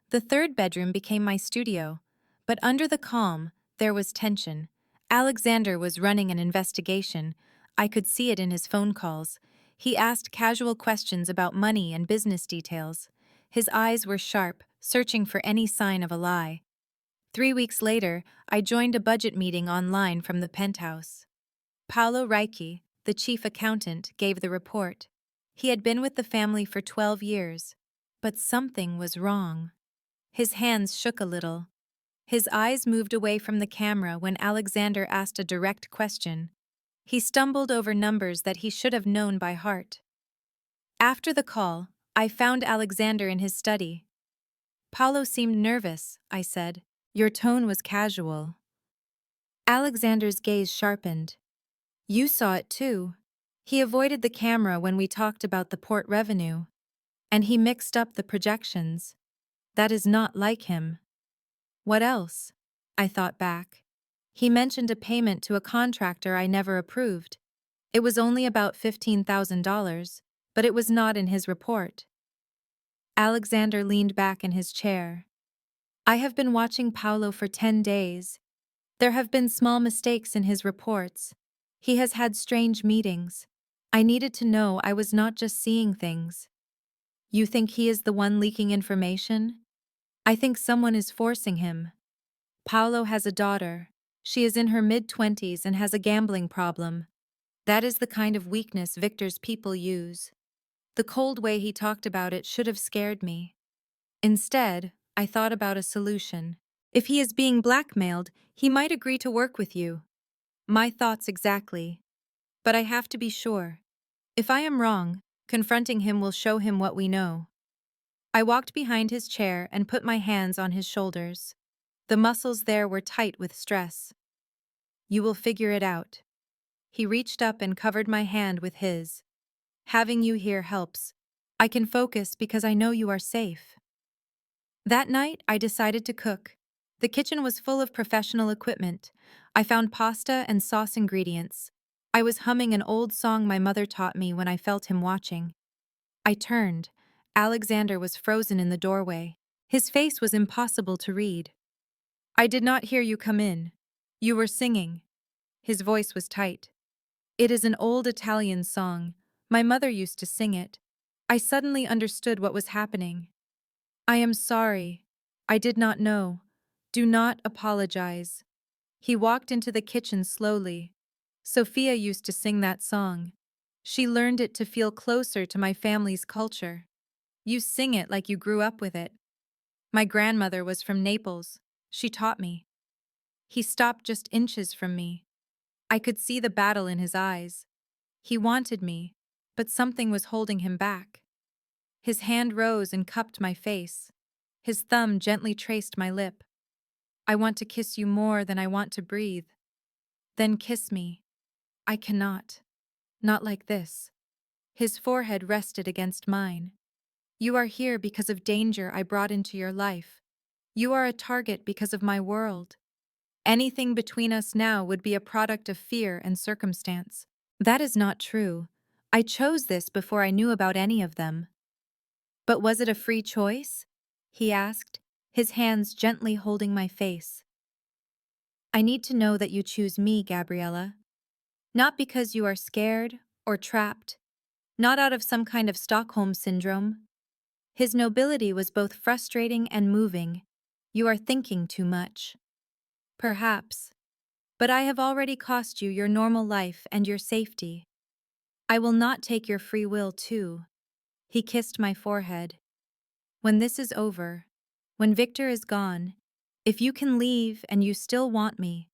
The 3rd bedroom became my studio. But under the calm, there was tension. Alexander was running an investigation. I could see it in his phone calls. He asked casual questions about money and business details. His eyes were sharp, searching for any sign of a lie. 3 weeks later, I joined a budget meeting online from the penthouse. Paolo Reiki, the chief accountant, gave the report. He had been with the family for 12 years. But something was wrong. His hands shook a little. His eyes moved away from the camera when Alexander asked a direct question. He stumbled over numbers that he should have known by heart. After the call, I found Alexander in his study. Paolo seemed nervous, I said. Your tone was casual. Alexander's gaze sharpened. You saw it too. He avoided the camera when we talked about the port revenue. And he mixed up the projections. That is not like him. What else? I thought back. He mentioned a payment to a contractor I never approved. It was only about $15,000, but it was not in his report. Alexander leaned back in his chair. I have been watching Paolo for 10 days. There have been small mistakes in his reports. He has had strange meetings. I needed to know I was not just seeing things. You think he is the one leaking information? I think someone is forcing him. Paolo has a daughter. She is in her mid-20s and has a gambling problem. That is the kind of weakness Victor's people use. The cold way he talked about it should have scared me. Instead, I thought about a solution. If he is being blackmailed, he might agree to work with you. My thoughts exactly. But I have to be sure. If I am wrong, confronting him will show him what we know. I walked behind his chair and put my hands on his shoulders. The muscles there were tight with stress. You will figure it out. He reached up and covered my hand with his. Having you here helps. I can focus because I know you are safe. That night, I decided to cook. The kitchen was full of professional equipment. I found pasta and sauce ingredients. I was humming an old song my mother taught me when I felt him watching. I turned. Alexander was frozen in the doorway. His face was impossible to read. I did not hear you come in. You were singing. His voice was tight. It is an old Italian song. My mother used to sing it. I suddenly understood what was happening. I am sorry. I did not know. Do not apologize. He walked into the kitchen slowly. Sophia used to sing that song. She learned it to feel closer to my family's culture. You sing it like you grew up with it. My grandmother was from Naples. She taught me. He stopped just inches from me. I could see the battle in his eyes. He wanted me, but something was holding him back. His hand rose and cupped my face. His thumb gently traced my lip. I want to kiss you more than I want to breathe. Then kiss me. I cannot. Not like this. His forehead rested against mine. You are here because of danger I brought into your life. You are a target because of my world. Anything between us now would be a product of fear and circumstance. That is not true. I chose this before I knew about any of them. But was it a free choice? He asked, his hands gently holding my face. I need to know that you choose me, Gabriella. Not because you are scared or trapped, not out of some kind of Stockholm syndrome. His nobility was both frustrating and moving. You are thinking too much. Perhaps. But I have already cost you your normal life and your safety. I will not take your free will too. He kissed my forehead. When this is over, when Victor is gone, if you can leave and you still want me,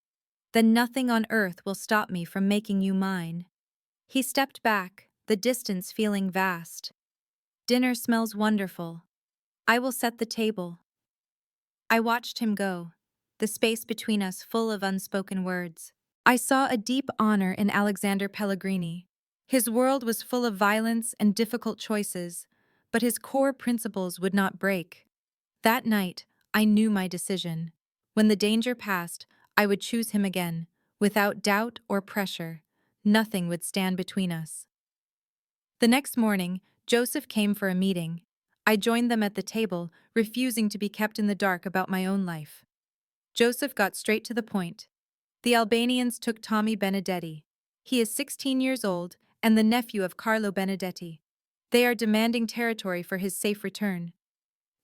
then nothing on earth will stop me from making you mine. He stepped back, the distance feeling vast. Dinner smells wonderful. I will set the table. I watched him go, the space between us full of unspoken words. I saw a deep honor in Alexander Pellegrini. His world was full of violence and difficult choices, but his core principles would not break. That night, I knew my decision. When the danger passed, I would choose him again, without doubt or pressure. Nothing would stand between us. The next morning, Joseph came for a meeting. I joined them at the table, refusing to be kept in the dark about my own life. Joseph got straight to the point. The Albanians took Tommy Benedetti. He is 16 years old and the nephew of Carlo Benedetti. They are demanding territory for his safe return.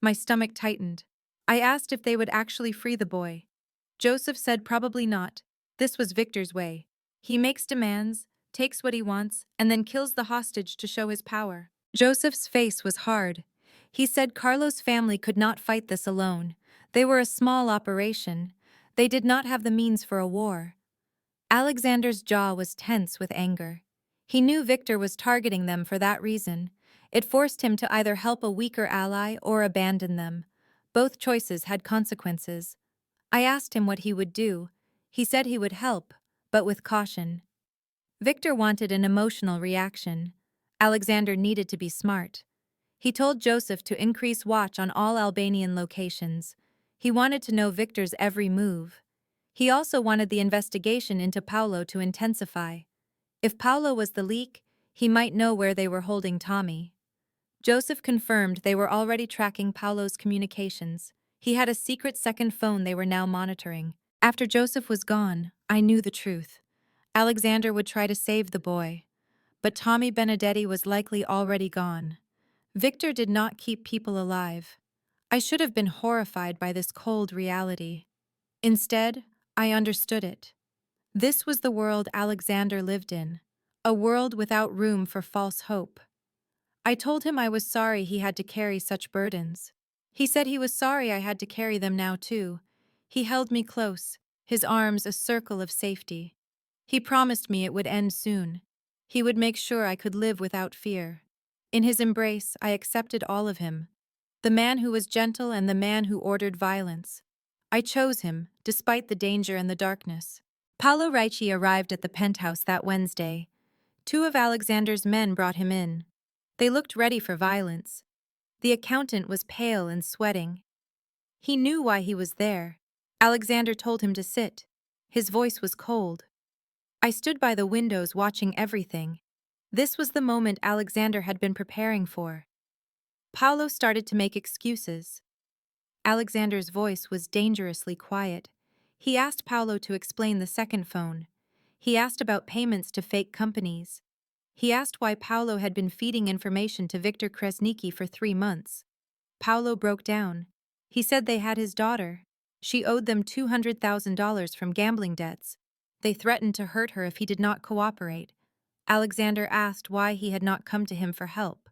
My stomach tightened. I asked if they would actually free the boy. Joseph said probably not. This was Victor's way. He makes demands, takes what he wants, and then kills the hostage to show his power. Joseph's face was hard. He said Carlo's family could not fight this alone. They were a small operation. They did not have the means for a war. Alexander's jaw was tense with anger. He knew Victor was targeting them for that reason. It forced him to either help a weaker ally or abandon them. Both choices had consequences. I asked him what he would do. He said he would help, but with caution. Victor wanted an emotional reaction. Alexander needed to be smart. He told Joseph to increase watch on all Albanian locations. He wanted to know Victor's every move. He also wanted the investigation into Paolo to intensify. If Paolo was the leak, he might know where they were holding Tommy. Joseph confirmed they were already tracking Paolo's communications. He had a secret second phone they were now monitoring. After Joseph was gone, I knew the truth. Alexander would try to save the boy, but Tommy Benedetti was likely already gone. Victor did not keep people alive. I should have been horrified by this cold reality. Instead, I understood it. This was the world Alexander lived in, a world without room for false hope. I told him I was sorry he had to carry such burdens. He said he was sorry I had to carry them now too. He held me close, his arms a circle of safety. He promised me it would end soon. He would make sure I could live without fear. In his embrace, I accepted all of him. The man who was gentle and the man who ordered violence. I chose him, despite the danger and the darkness. Paolo Ricci arrived at the penthouse that Wednesday. Two of Alexander's men brought him in. They looked ready for violence. The accountant was pale and sweating. He knew why he was there. Alexander told him to sit. His voice was cold. I stood by the windows watching everything. This was the moment Alexander had been preparing for. Paolo started to make excuses. Alexander's voice was dangerously quiet. He asked Paolo to explain the second phone. He asked about payments to fake companies. He asked why Paolo had been feeding information to Victor Kresnicki for 3 months. Paolo broke down. He said they had his daughter. She owed them $200,000 from gambling debts. They threatened to hurt her if he did not cooperate. Alexander asked why he had not come to him for help.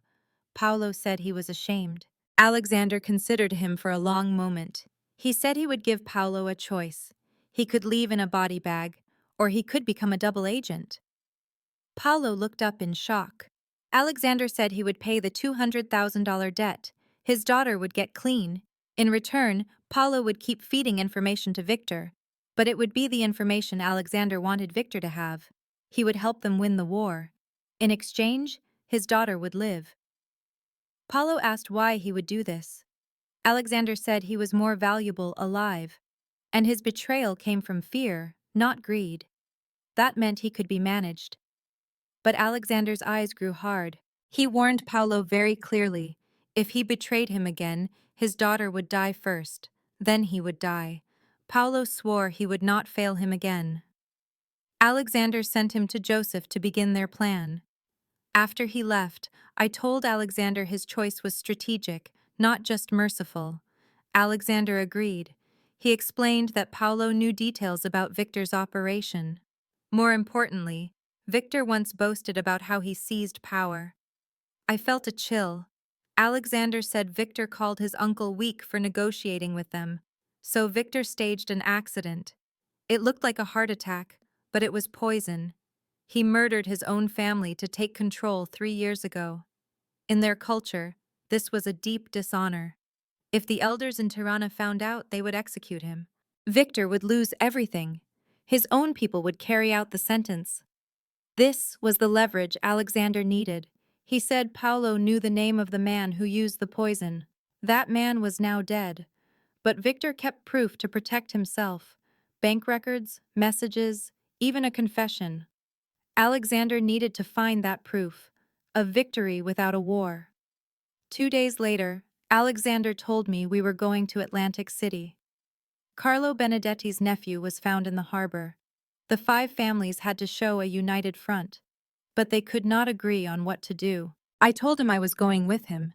Paolo said he was ashamed. Alexander considered him for a long moment. He said he would give Paolo a choice. He could leave in a body bag, or he could become a double agent. Paolo looked up in shock. Alexander said he would pay the $200,000 debt. His daughter would get clean. In return, Paolo would keep feeding information to Victor, but it would be the information Alexander wanted Victor to have. He would help them win the war. In exchange, his daughter would live. Paolo asked why he would do this. Alexander said he was more valuable alive, and his betrayal came from fear, not greed. That meant he could be managed. But Alexander's eyes grew hard. He warned Paolo very clearly. If he betrayed him again, his daughter would die first. Then he would die. Paolo swore he would not fail him again. Alexander sent him to Joseph to begin their plan. After he left, I told Alexander his choice was strategic, not just merciful. Alexander agreed. He explained that Paolo knew details about Victor's operation. More importantly, Victor once boasted about how he seized power. I felt a chill. Alexander said Victor called his uncle weak for negotiating with them, so Victor staged an accident. It looked like a heart attack, but it was poison. He murdered his own family to take control 3 years ago. In their culture, this was a deep dishonor. If the elders in Tirana found out, they would execute him. Victor would lose everything. His own people would carry out the sentence. This was the leverage Alexander needed. He said Paolo knew the name of the man who used the poison. That man was now dead. But Victor kept proof to protect himself. Bank records, messages, even a confession. Alexander needed to find that proof. A victory without a war. 2 days later, Alexander told me we were going to Atlantic City. Carlo Benedetti's nephew was found in the harbor. The 5 families had to show a united front, but they could not agree on what to do. I told him I was going with him.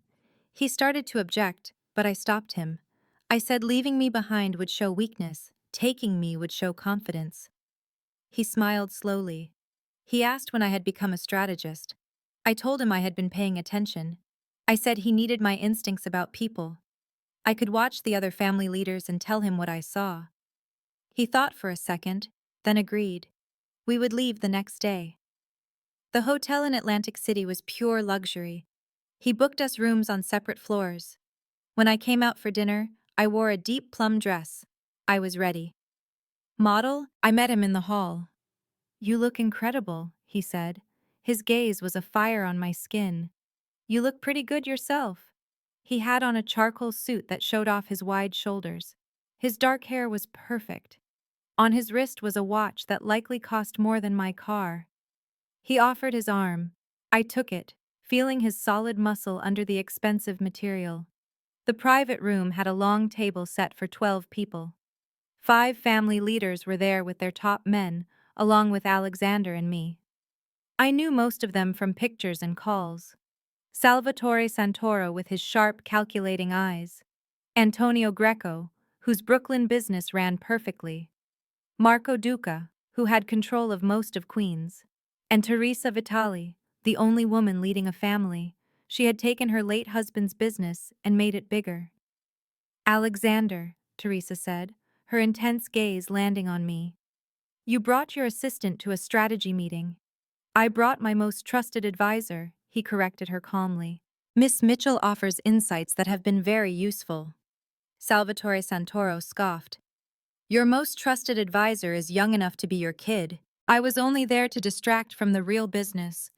He started to object, but I stopped him. I said leaving me behind would show weakness, taking me would show confidence. He smiled slowly. He asked when I had become a strategist. I told him I had been paying attention. I said he needed my instincts about people. I could watch the other family leaders and tell him what I saw. He thought for a second, then agreed. We would leave the next day. The hotel in Atlantic City was pure luxury. He booked us rooms on separate floors. When I came out for dinner, I wore a deep plum dress. I was ready. Model, I met him in the hall. You look incredible, he said. His gaze was a fire on my skin. You look pretty good yourself. He had on a charcoal suit that showed off his wide shoulders. His dark hair was perfect. On his wrist was a watch that likely cost more than my car. He offered his arm. I took it, feeling his solid muscle under the expensive material. The private room had a long table set for 12 people. 5 family leaders were there with their top men, along with Alexander and me. I knew most of them from pictures and calls. Salvatore Santoro with his sharp, calculating eyes. Antonio Greco, whose Brooklyn business ran perfectly. Marco Duca, who had control of most of Queens, and Teresa Vitali, the only woman leading a family. She had taken her late husband's business and made it bigger. Alexander, Teresa said, her intense gaze landing on me. You brought your assistant to a strategy meeting. I brought my most trusted advisor, he corrected her calmly. Miss Mitchell offers insights that have been very useful. Salvatore Santoro scoffed. Your most trusted advisor is young enough to be your kid. I was only there to distract from the real business.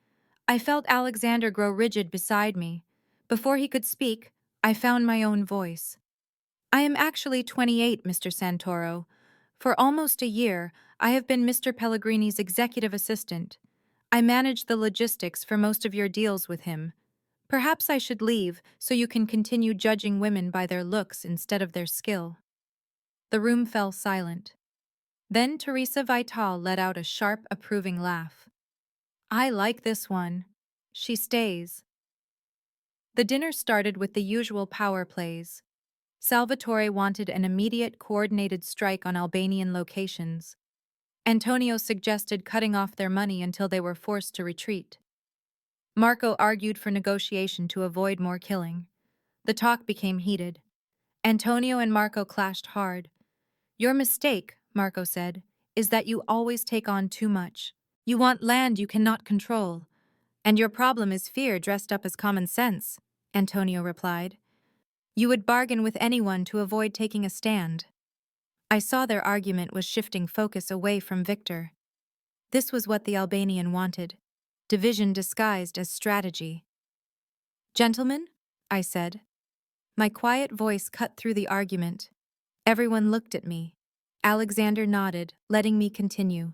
I felt Alexander grow rigid beside me. Before he could speak, I found my own voice. I am actually 28, Mr. Santoro. For almost a year, I have been Mr. Pellegrini's executive assistant. I manage the logistics for most of your deals with him. Perhaps I should leave so you can continue judging women by their looks instead of their skill. The room fell silent. Then Teresa Vital let out a sharp, approving laugh. I like this one. She stays. The dinner started with the usual power plays. Salvatore wanted an immediate coordinated strike on Albanian locations. Antonio suggested cutting off their money until they were forced to retreat. Marco argued for negotiation to avoid more killing. The talk became heated. Antonio and Marco clashed hard. Your mistake, Marco said, is that you always take on too much. You want land you cannot control. And your problem is fear dressed up as common sense, Antonio replied. You would bargain with anyone to avoid taking a stand. I saw their argument was shifting focus away from Victor. This was what the Albanian wanted. Division disguised as strategy. Gentlemen, I said. My quiet voice cut through the argument. Everyone looked at me. Alexander nodded, letting me continue.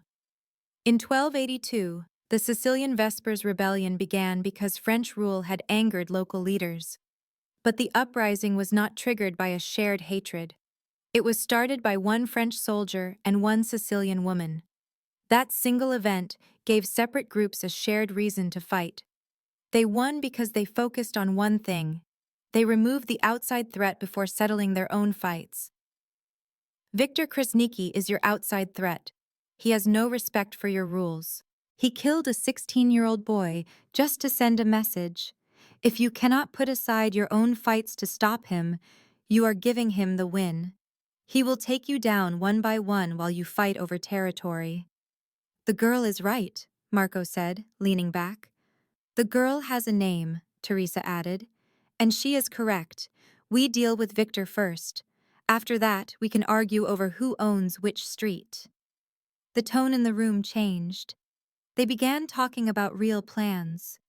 In 1282, the Sicilian Vespers Rebellion began because French rule had angered local leaders. But the uprising was not triggered by a shared hatred. It was started by one French soldier and one Sicilian woman. That single event gave separate groups a shared reason to fight. They won because they focused on one thing. They removed the outside threat before settling their own fights. Viktor Krasnicki is your outside threat. He has no respect for your rules. He killed a 16-year-old boy just to send a message. If you cannot put aside your own fights to stop him, you are giving him the win. He will take you down one by one while you fight over territory. The girl is right, Marco said, leaning back. The girl has a name, Teresa added. And she is correct. We deal with Victor first. After that, we can argue over who owns which street. The tone in the room changed. They began talking about real plans.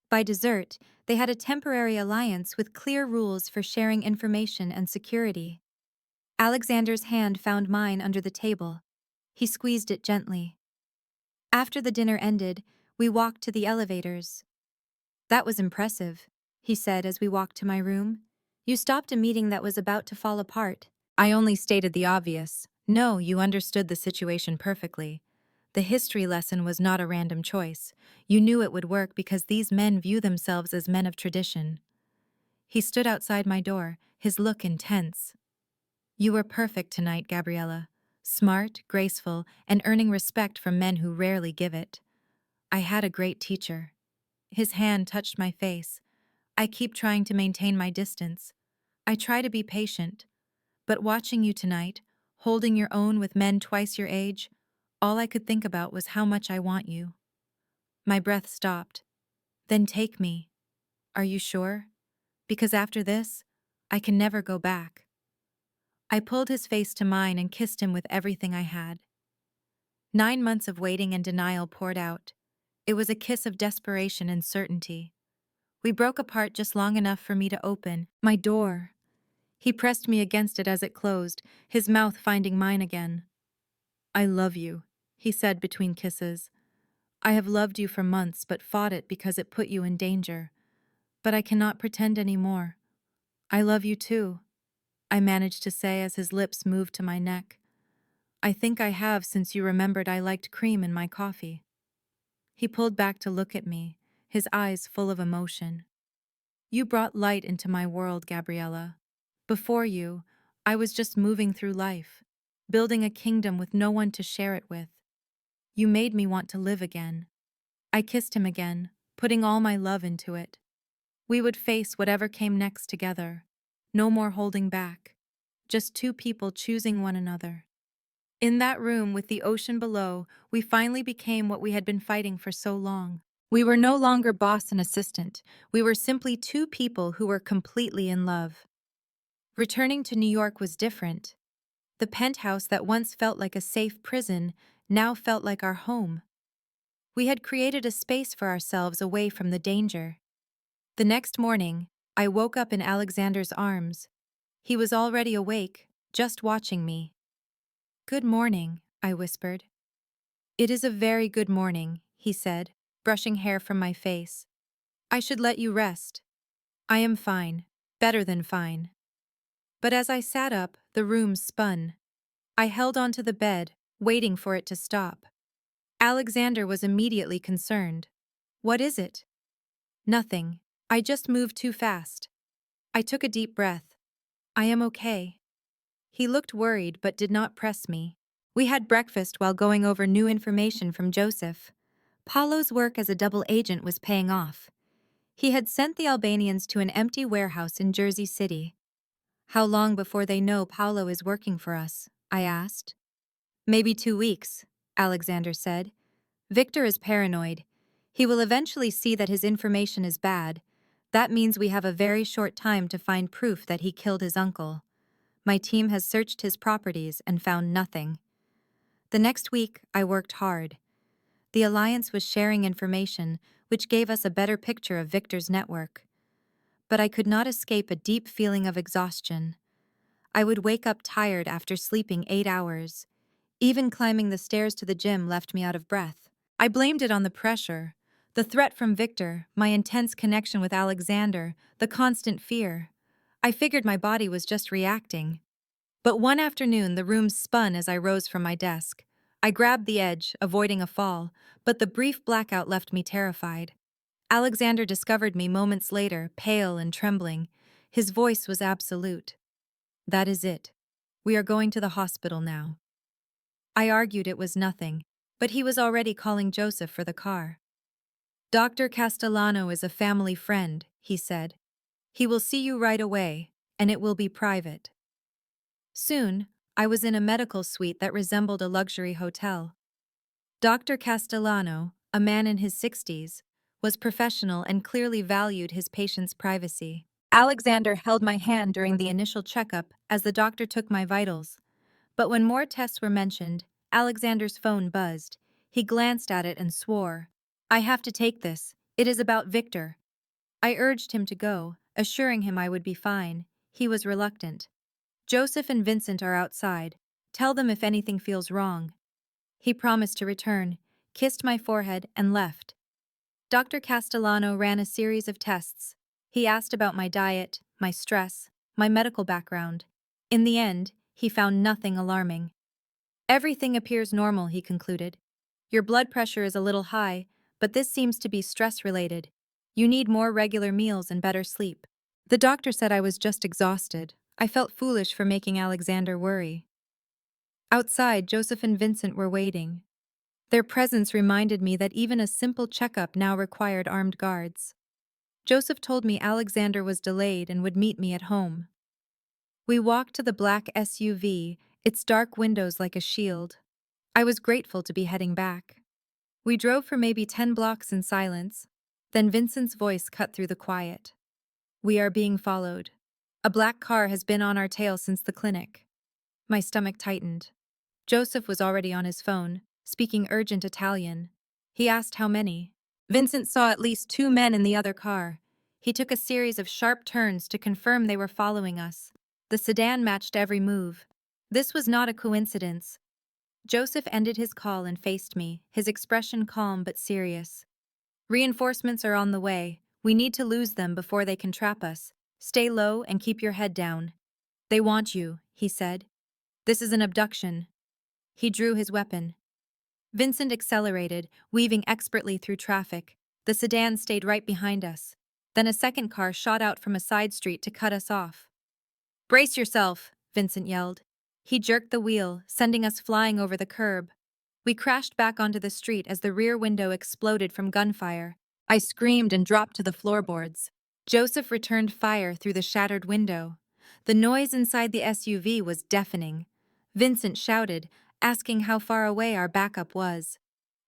By dessert, they had a temporary alliance with clear rules for sharing information and security. Alexander's hand found mine under the table. He squeezed it gently. After the dinner ended, we walked to the elevators. That was impressive, he said as we walked to my room. You stopped a meeting that was about to fall apart. I only stated the obvious. No, you understood the situation perfectly. The history lesson was not a random choice. You knew it would work because these men view themselves as men of tradition. He stood outside my door, his look intense. You were perfect tonight, Gabriella. Smart, graceful, and earning respect from men who rarely give it. I had a great teacher. His hand touched my face. I keep trying to maintain my distance. I try to be patient. But watching you tonight, holding your own with men twice your age, all I could think about was how much I want you. My breath stopped. Then take me. Are you sure? Because after this, I can never go back. I pulled his face to mine and kissed him with everything I had. 9 months of waiting and denial poured out. It was a kiss of desperation and certainty. We broke apart just long enough for me to open my door. He pressed me against it as it closed, his mouth finding mine again. I love you, he said between kisses. I have loved you for months but fought it because it put you in danger. But I cannot pretend anymore. I love you too, I managed to say as his lips moved to my neck. I think I have since you remembered I liked cream in my coffee. He pulled back to look at me, his eyes full of emotion. You brought light into my world, Gabriella. Before you, I was just moving through life. building a kingdom with no one to share it with. You made me want to live again. I kissed him again, putting all my love into it. We would face whatever came next together. No more holding back. Just two people choosing one another. In that room with the ocean below, we finally became what we had been fighting for so long. We were no longer boss and assistant. We were simply two people who were completely in love. Returning to New York was different. The penthouse that once felt like a safe prison now felt like our home. We had created a space for ourselves away from the danger. The next morning, I woke up in Alexander's arms. He was already awake, just watching me. "Good morning," I whispered. "It is a very good morning," he said, brushing hair from my face. "I should let you rest." "I am fine, better than fine." But as I sat up, the room spun. I held onto the bed, waiting for it to stop. Alexander was immediately concerned. "What is it?" "Nothing. I just moved too fast." I took a deep breath. "I am okay." He looked worried but did not press me. We had breakfast while going over new information from Joseph. Paulo's work as a double agent was paying off. He had sent the Albanians to an empty warehouse in Jersey City. "How long before they know Paulo is working for us?" I asked. "Maybe 2 weeks," Alexander said. "Victor is paranoid. He will eventually see that his information is bad. That means we have a very short time to find proof that he killed his uncle. My team has searched his properties and found nothing." The next week, I worked hard. The Alliance was sharing information, which gave us a better picture of Victor's network. But I could not escape a deep feeling of exhaustion. I would wake up tired after sleeping 8 hours. Even climbing the stairs to the gym left me out of breath. I blamed it on the pressure, the threat from Victor, my intense connection with Alexander, the constant fear. I figured my body was just reacting. But one afternoon, the room spun as I rose from my desk. I grabbed the edge, avoiding a fall, but the brief blackout left me terrified. Alexander discovered me moments later, pale and trembling. His voice was absolute. "That is it. We are going to the hospital now." I argued it was nothing, but he was already calling Joseph for the car. "Dr. Castellano is a family friend," he said. "He will see you right away, and it will be private." Soon, I was in a medical suite that resembled a luxury hotel. Dr. Castellano, a man in his 60s, was professional and clearly valued his patients' privacy. Alexander held my hand during the initial checkup as the doctor took my vitals. But when more tests were mentioned, Alexander's phone buzzed. He glanced at it and swore. "I have to take this. It is about Victor." I urged him to go, assuring him I would be fine. He was reluctant. "Joseph and Vincent are outside. Tell them if anything feels wrong." He promised to return, kissed my forehead, and left. Dr. Castellano ran a series of tests. He asked about my diet, my stress, my medical background. In the end, he found nothing alarming. "Everything appears normal," he concluded. "Your blood pressure is a little high, but this seems to be stress-related. You need more regular meals and better sleep." The doctor said I was just exhausted. I felt foolish for making Alexander worry. Outside, Joseph and Vincent were waiting. Their presence reminded me that even a simple checkup now required armed guards. Joseph told me Alexander was delayed and would meet me at home. We walked to the black SUV, its dark windows like a shield. I was grateful to be heading back. We drove for maybe 10 blocks in silence. Then Vincent's voice cut through the quiet. "We are being followed. A black car has been on our tail since the clinic." My stomach tightened. Joseph was already on his phone, speaking urgent Italian. He asked how many. Vincent saw at least 2 men in the other car. He took a series of sharp turns to confirm they were following us. The sedan matched every move. This was not a coincidence. Joseph ended his call and faced me, his expression calm but serious. "Reinforcements are on the way. We need to lose them before they can trap us. Stay low and keep your head down." "They want you," he said. "This is an abduction." He drew his weapon. Vincent accelerated, weaving expertly through traffic. The sedan stayed right behind us. Then a second car shot out from a side street to cut us off. "Brace yourself," Vincent yelled. He jerked the wheel, sending us flying over the curb. We crashed back onto the street as the rear window exploded from gunfire. I screamed and dropped to the floorboards. Joseph returned fire through the shattered window. The noise inside the SUV was deafening. Vincent shouted, asking how far away our backup was.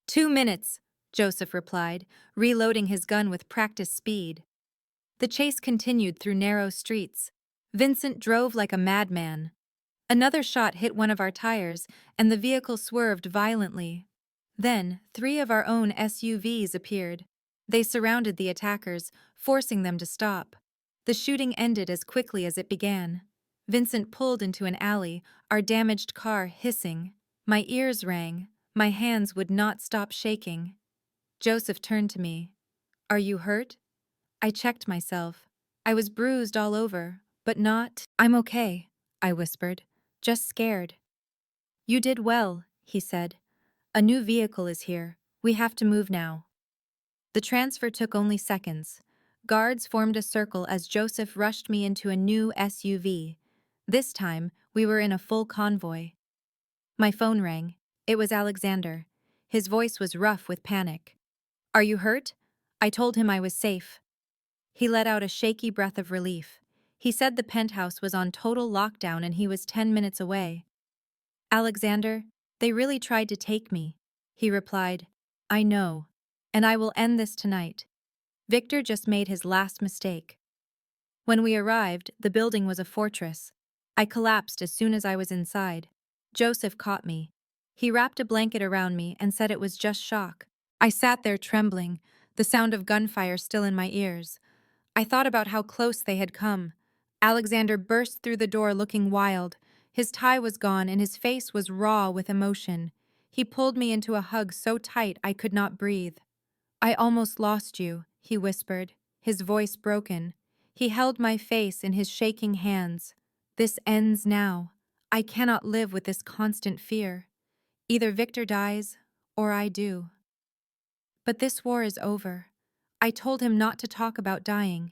2 minutes, Joseph replied, reloading his gun with practiced speed. The chase continued through narrow streets. Vincent drove like a madman. Another shot hit one of our tires, and the vehicle swerved violently. Then, 3 of our own SUVs appeared. They surrounded the attackers, forcing them to stop. The shooting ended as quickly as it began. Vincent pulled into an alley, our damaged car hissing. My ears rang. My hands would not stop shaking. Joseph turned to me. "Are you hurt?" I checked myself. I was bruised all over, but not— "I'm okay," I whispered. "Just scared." "You did well," he said. "A new vehicle is here. We have to move now." The transfer took only seconds. Guards formed a circle as Joseph rushed me into a new SUV. This time, we were in a full convoy. My phone rang. It was Alexander. His voice was rough with panic. "Are you hurt?" I told him I was safe. He let out a shaky breath of relief. He said the penthouse was on total lockdown and he was 10 minutes away. "Alexander, they really tried to take me," he replied. "I know. And I will end this tonight. Victor just made his last mistake." When we arrived, the building was a fortress. I collapsed as soon as I was inside. Joseph caught me. He wrapped a blanket around me and said it was just shock. I sat there trembling, the sound of gunfire still in my ears. I thought about how close they had come. Alexander burst through the door looking wild. His tie was gone and his face was raw with emotion. He pulled me into a hug so tight I could not breathe. "I almost lost you," he whispered, his voice broken. He held my face in his shaking hands. "This ends now. I cannot live with this constant fear. Either Victor dies, or I do." But this war is over. I told him not to talk about dying.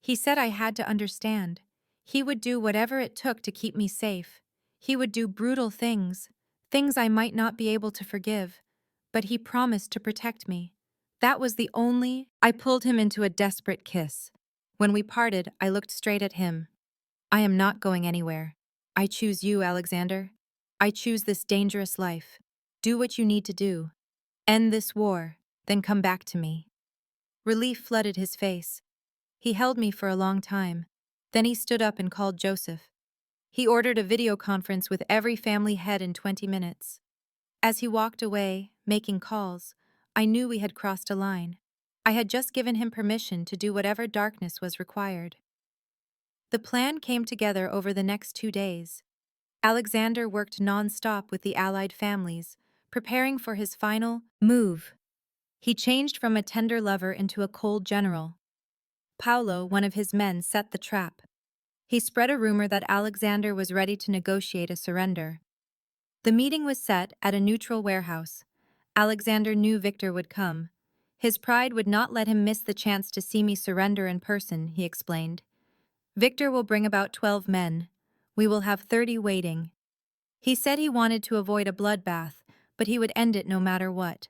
He said I had to understand. He would do whatever it took to keep me safe. He would do brutal things, things I might not be able to forgive. But he promised to protect me. That was the only— I pulled him into a desperate kiss. When we parted, I looked straight at him. "I am not going anywhere. I choose you, Alexander. I choose this dangerous life. Do what you need to do. End this war, then come back to me." Relief flooded his face. He held me for a long time. Then he stood up and called Joseph. He ordered a video conference with every family head in 20 minutes. As he walked away, making calls, I knew we had crossed a line. I had just given him permission to do whatever darkness was required. The plan came together over the next 2 days. Alexander worked non-stop with the Allied families, preparing for his final move. He changed from a tender lover into a cold general. Paolo, one of his men, set the trap. He spread a rumor that Alexander was ready to negotiate a surrender. The meeting was set at a neutral warehouse. Alexander knew Victor would come. His pride would not let him miss the chance to see me surrender in person, he explained. "Victor will bring about 12 men. We will have 30 waiting." He said he wanted to avoid a bloodbath, but he would end it no matter what.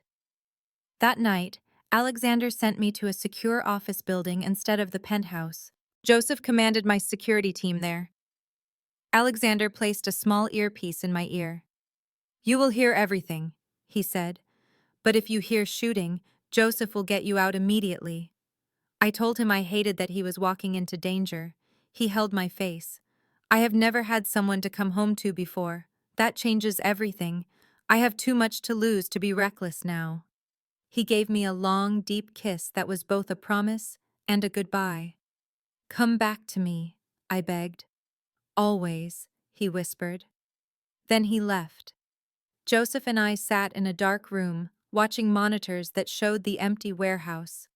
That night, Alexander sent me to a secure office building instead of the penthouse. Joseph commanded my security team there. Alexander placed a small earpiece in my ear. "You will hear everything," he said. "But if you hear shooting, Joseph will get you out immediately." I told him I hated that he was walking into danger. He held my face. "I have never had someone to come home to before. That changes everything. I have too much to lose to be reckless now." He gave me a long, deep kiss that was both a promise and a goodbye. "Come back to me," I begged. "Always," he whispered. Then he left. Joseph and I sat in a dark room, watching monitors that showed the empty warehouse.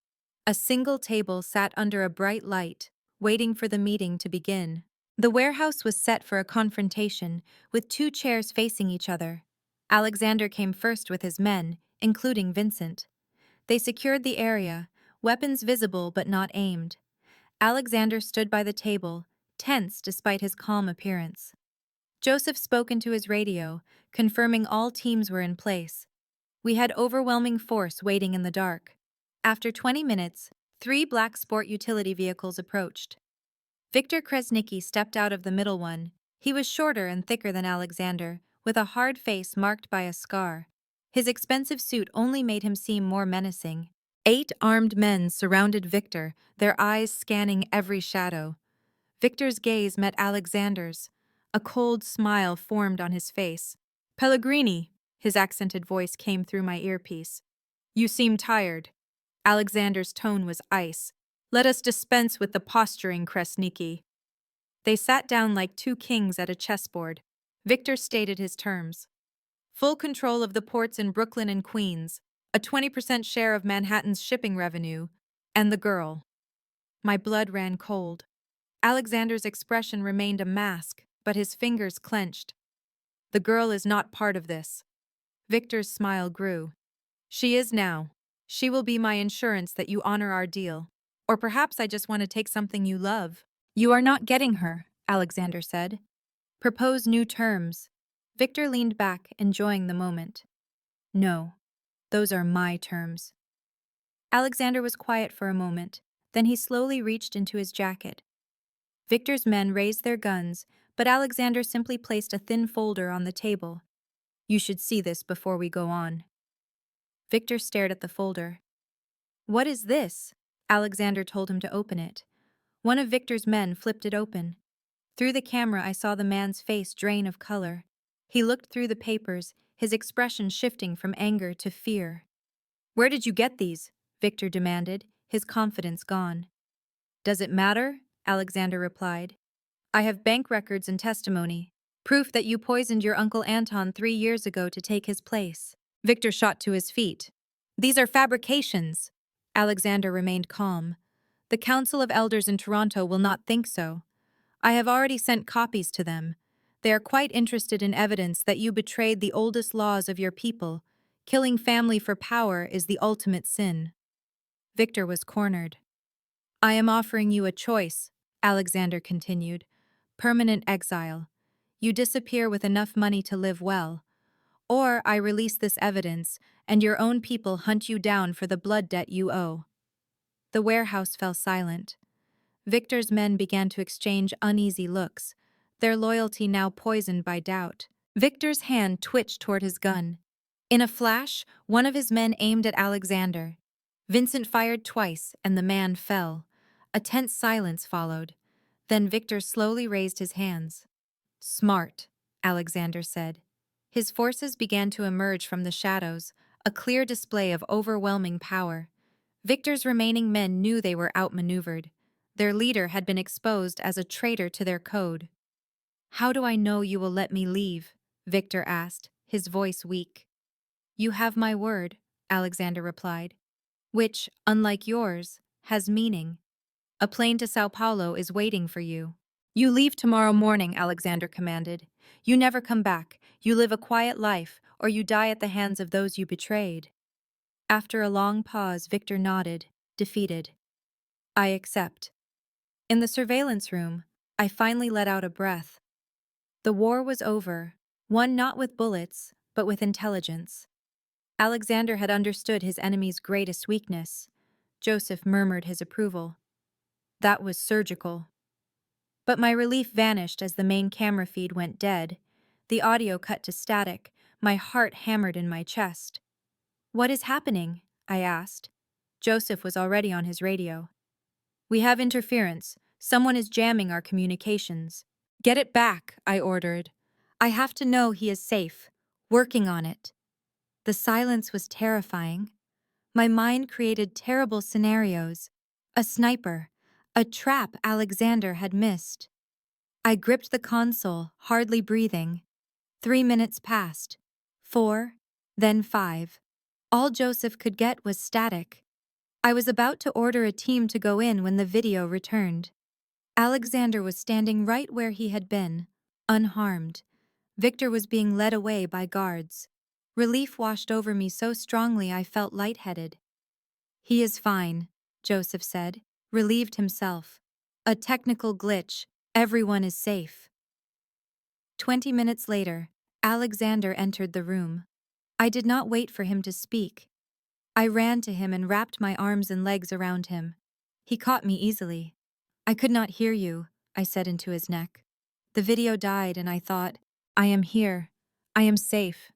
A single table sat under a bright light, waiting for the meeting to begin. The warehouse was set for a confrontation, with 2 chairs facing each other. Alexander came first with his men, including Vincent. They secured the area, weapons visible but not aimed. Alexander stood by the table, tense despite his calm appearance. Joseph spoke into his radio, confirming all teams were in place. We had overwhelming force waiting in the dark. After 20 minutes, 3 black sport utility vehicles approached. Victor Kresnicki stepped out of the middle one. He was shorter and thicker than Alexander, with a hard face marked by a scar. His expensive suit only made him seem more menacing. 8 armed men surrounded Victor, their eyes scanning every shadow. Victor's gaze met Alexander's. A cold smile formed on his face. "Pellegrini," his accented voice came through my earpiece. "You seem tired." Alexander's tone was ice. "Let us dispense with the posturing, Kresnicki." They sat down like 2 kings at a chessboard. Victor stated his terms. Full control of the ports in Brooklyn and Queens, a 20% share of Manhattan's shipping revenue, and the girl. My blood ran cold. Alexander's expression remained a mask, but his fingers clenched. "The girl is not part of this." Victor's smile grew. "She is now. She will be my insurance that you honor our deal. Or perhaps I just want to take something you love." "You are not getting her," Alexander said. "Propose new terms." Victor leaned back, enjoying the moment. "No, those are my terms." Alexander was quiet for a moment, then he slowly reached into his jacket. Victor's men raised their guns, but Alexander simply placed a thin folder on the table. "You should see this before we go on." Victor stared at the folder. "What is this?" Alexander told him to open it. One of Victor's men flipped it open. Through the camera, I saw the man's face drain of color. He looked through the papers, his expression shifting from anger to fear. "Where did you get these?" Victor demanded, his confidence gone. "Does it matter?" Alexander replied. "I have bank records and testimony. Proof that you poisoned your Uncle Anton 3 years ago to take his place." Victor shot to his feet. "These are fabrications." Alexander remained calm. "The Council of Elders in Toronto will not think so. I have already sent copies to them. They are quite interested in evidence that you betrayed the oldest laws of your people. Killing family for power is the ultimate sin." Victor was cornered. "I am offering you a choice," Alexander continued. "Permanent exile. You disappear with enough money to live well. Or I release this evidence, and your own people hunt you down for the blood debt you owe." The warehouse fell silent. Victor's men began to exchange uneasy looks, their loyalty now poisoned by doubt. Victor's hand twitched toward his gun. In a flash, one of his men aimed at Alexander. Vincent fired twice, and the man fell. A tense silence followed. Then Victor slowly raised his hands. "Smart," Alexander said. His forces began to emerge from the shadows, a clear display of overwhelming power. Victor's remaining men knew they were outmaneuvered. Their leader had been exposed as a traitor to their code. "How do I know you will let me leave?" Victor asked, his voice weak. "You have my word," Alexander replied, "which, unlike yours, has meaning. A plane to Sao Paulo is waiting for you." "You leave tomorrow morning," Alexander commanded. "You never come back. You live a quiet life, or you die at the hands of those you betrayed." After a long pause, Victor nodded, defeated. "I accept." In the surveillance room, I finally let out a breath. The war was over, won not with bullets, but with intelligence. Alexander had understood his enemy's greatest weakness. Joseph murmured his approval. "That was surgical." But my relief vanished as the main camera feed went dead. The audio cut to static, my heart hammered in my chest. "What is happening?" I asked. Joseph was already on his radio. "We have interference. Someone is jamming our communications." "Get it back," I ordered. "I have to know he is safe. Working on it." The silence was terrifying. My mind created terrible scenarios. A sniper, a trap Alexander had missed. I gripped the console, hardly breathing. 3 minutes passed. 4, then 5. All Joseph could get was static. I was about to order a team to go in when the video returned. Alexander was standing right where he had been, unharmed. Victor was being led away by guards. Relief washed over me so strongly I felt lightheaded. "He is fine," Joseph said, relieved himself. "A technical glitch. Everyone is safe." 20 minutes later, Alexander entered the room. I did not wait for him to speak. I ran to him and wrapped my arms and legs around him. He caught me easily. "I could not hear you," I said into his neck. The video died and I thought, "I am here. I am safe."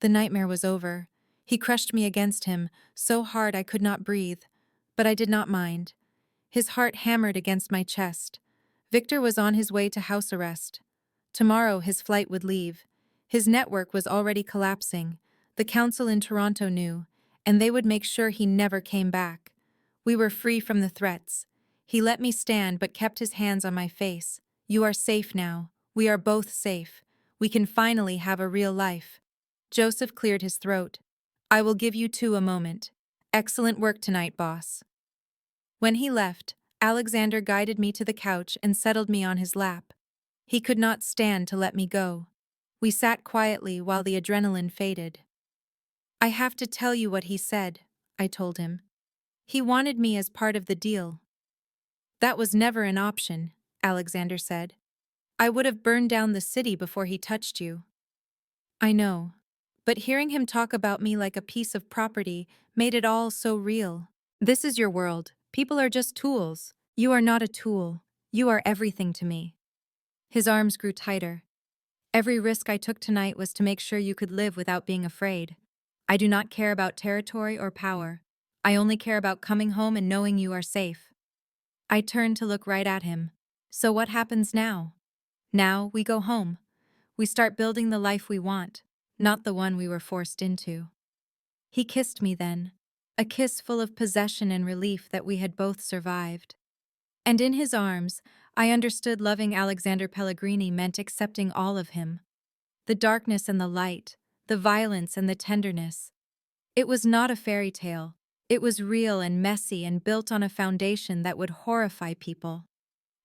The nightmare was over. He crushed me against him, so hard I could not breathe. But I did not mind. His heart hammered against my chest. Victor was on his way to house arrest. Tomorrow his flight would leave. His network was already collapsing. The council in Toronto knew, and they would make sure he never came back. We were free from the threats. He let me stand but kept his hands on my face. "You are safe now. We are both safe. We can finally have a real life." Joseph cleared his throat. "I will give you two a moment. Excellent work tonight, boss." When he left, Alexander guided me to the couch and settled me on his lap. He could not stand to let me go. We sat quietly while the adrenaline faded. "I have to tell you what he said," I told him. "He wanted me as part of the deal." "That was never an option," Alexander said. "I would have burned down the city before he touched you." "I know. But hearing him talk about me like a piece of property made it all so real. This is your world. People are just tools. You are not a tool. You are everything to me." His arms grew tighter. "Every risk I took tonight was to make sure you could live without being afraid. I do not care about territory or power. I only care about coming home and knowing you are safe." I turned to look right at him. "So what happens now?" "Now we go home. We start building the life we want, not the one we were forced into." He kissed me then, a kiss full of possession and relief that we had both survived. And in his arms, I understood loving Alexander Pellegrini meant accepting all of him. The darkness and the light, the violence and the tenderness. It was not a fairy tale. It was real and messy and built on a foundation that would horrify people.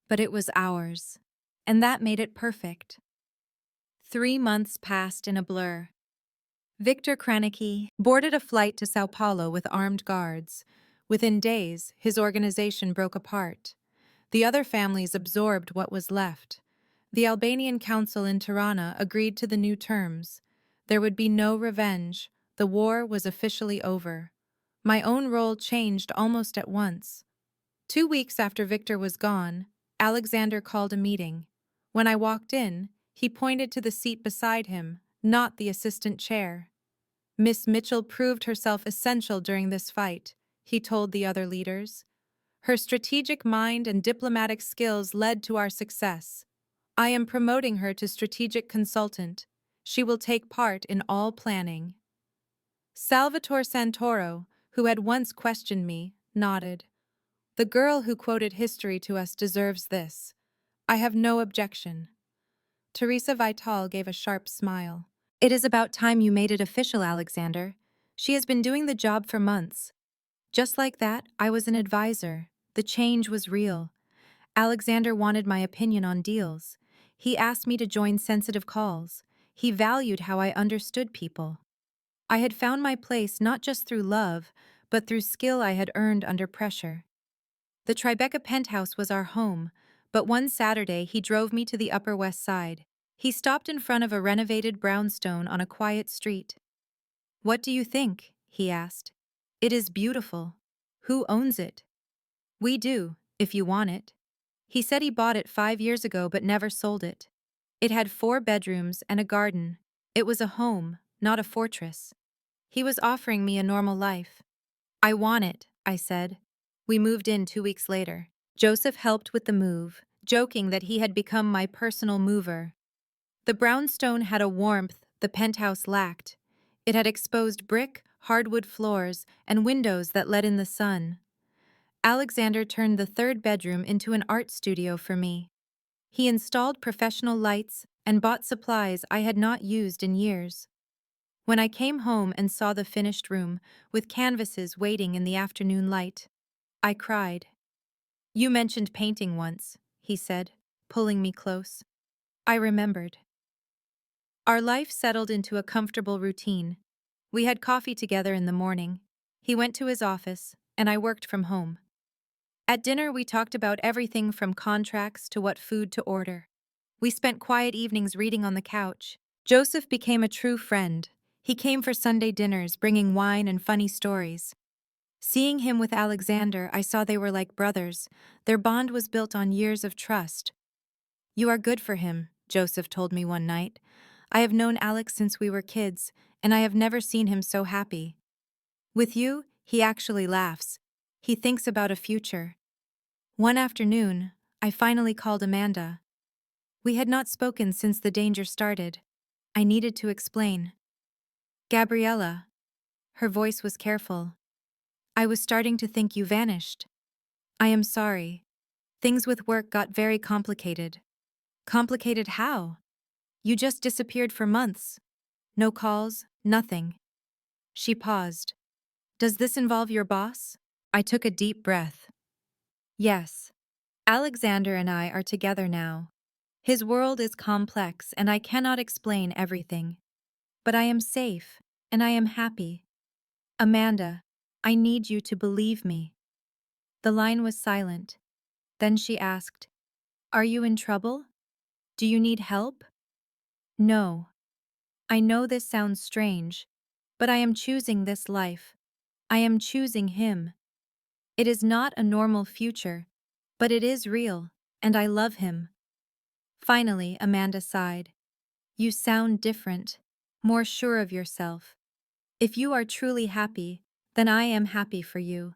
But it was ours. And that made it perfect. 3 months passed in a blur. Victor Kranicki boarded a flight to Sao Paulo with armed guards. Within days, his organization broke apart. The other families absorbed what was left. The Albanian council in Tirana agreed to the new terms. There would be no revenge. The war was officially over. My own role changed almost at once. 2 weeks after Victor was gone, Alexander called a meeting. When I walked in, he pointed to the seat beside him, not the assistant chair. "Miss Mitchell proved herself essential during this fight," he told the other leaders. "Her strategic mind and diplomatic skills led to our success. I am promoting her to strategic consultant. She will take part in all planning." Salvatore Santoro, who had once questioned me, nodded. "The girl who quoted history to us deserves this. I have no objection." Teresa Vital gave a sharp smile. "It is about time you made it official, Alexander. She has been doing the job for months." Just like that, I was an advisor. The change was real. Alexander wanted my opinion on deals. He asked me to join sensitive calls. He valued how I understood people. I had found my place not just through love, but through skill I had earned under pressure. The Tribeca penthouse was our home, but one Saturday he drove me to the Upper West Side. He stopped in front of a renovated brownstone on a quiet street. "What do you think?" he asked. "It is beautiful. Who owns it?" "We do, if you want it." He said he bought it 5 years ago but never sold it. It had 4 bedrooms and a garden. It was a home, not a fortress. He was offering me a normal life. "I want it," I said. We moved in 2 weeks later. Joseph helped with the move, joking that he had become my personal mover. The brownstone had a warmth the penthouse lacked. It had exposed brick, hardwood floors, and windows that let in the sun. Alexander turned the 3rd bedroom into an art studio for me. He installed professional lights and bought supplies I had not used in years. When I came home and saw the finished room, with canvases waiting in the afternoon light, I cried. "You mentioned painting once," he said, pulling me close. I remembered. Our life settled into a comfortable routine. We had coffee together in the morning. He went to his office, and I worked from home. At dinner, we talked about everything from contracts to what food to order. We spent quiet evenings reading on the couch. Joseph became a true friend. He came for Sunday dinners, bringing wine and funny stories. Seeing him with Alexander, I saw they were like brothers. Their bond was built on years of trust. "You are good for him," Joseph told me one night. "I have known Alex since we were kids, and I have never seen him so happy. With you, he actually laughs. He thinks about a future." One afternoon, I finally called Amanda. We had not spoken since the danger started. I needed to explain. "Gabriella." Her voice was careful. "I was starting to think you vanished. I am sorry. Things with work got very complicated." "Complicated how?" "You just disappeared for months. No calls, nothing." She paused. "Does this involve your boss?" I took a deep breath. "Yes. Alexander and I are together now. His world is complex and I cannot explain everything. But I am safe, and I am happy. Amanda, I need you to believe me." The line was silent. Then she asked, "Are you in trouble? Do you need help?" "No. I know this sounds strange, but I am choosing this life. I am choosing him. It is not a normal future, but it is real, and I love him." Finally, Amanda sighed. "You sound different, more sure of yourself. If you are truly happy, then I am happy for you.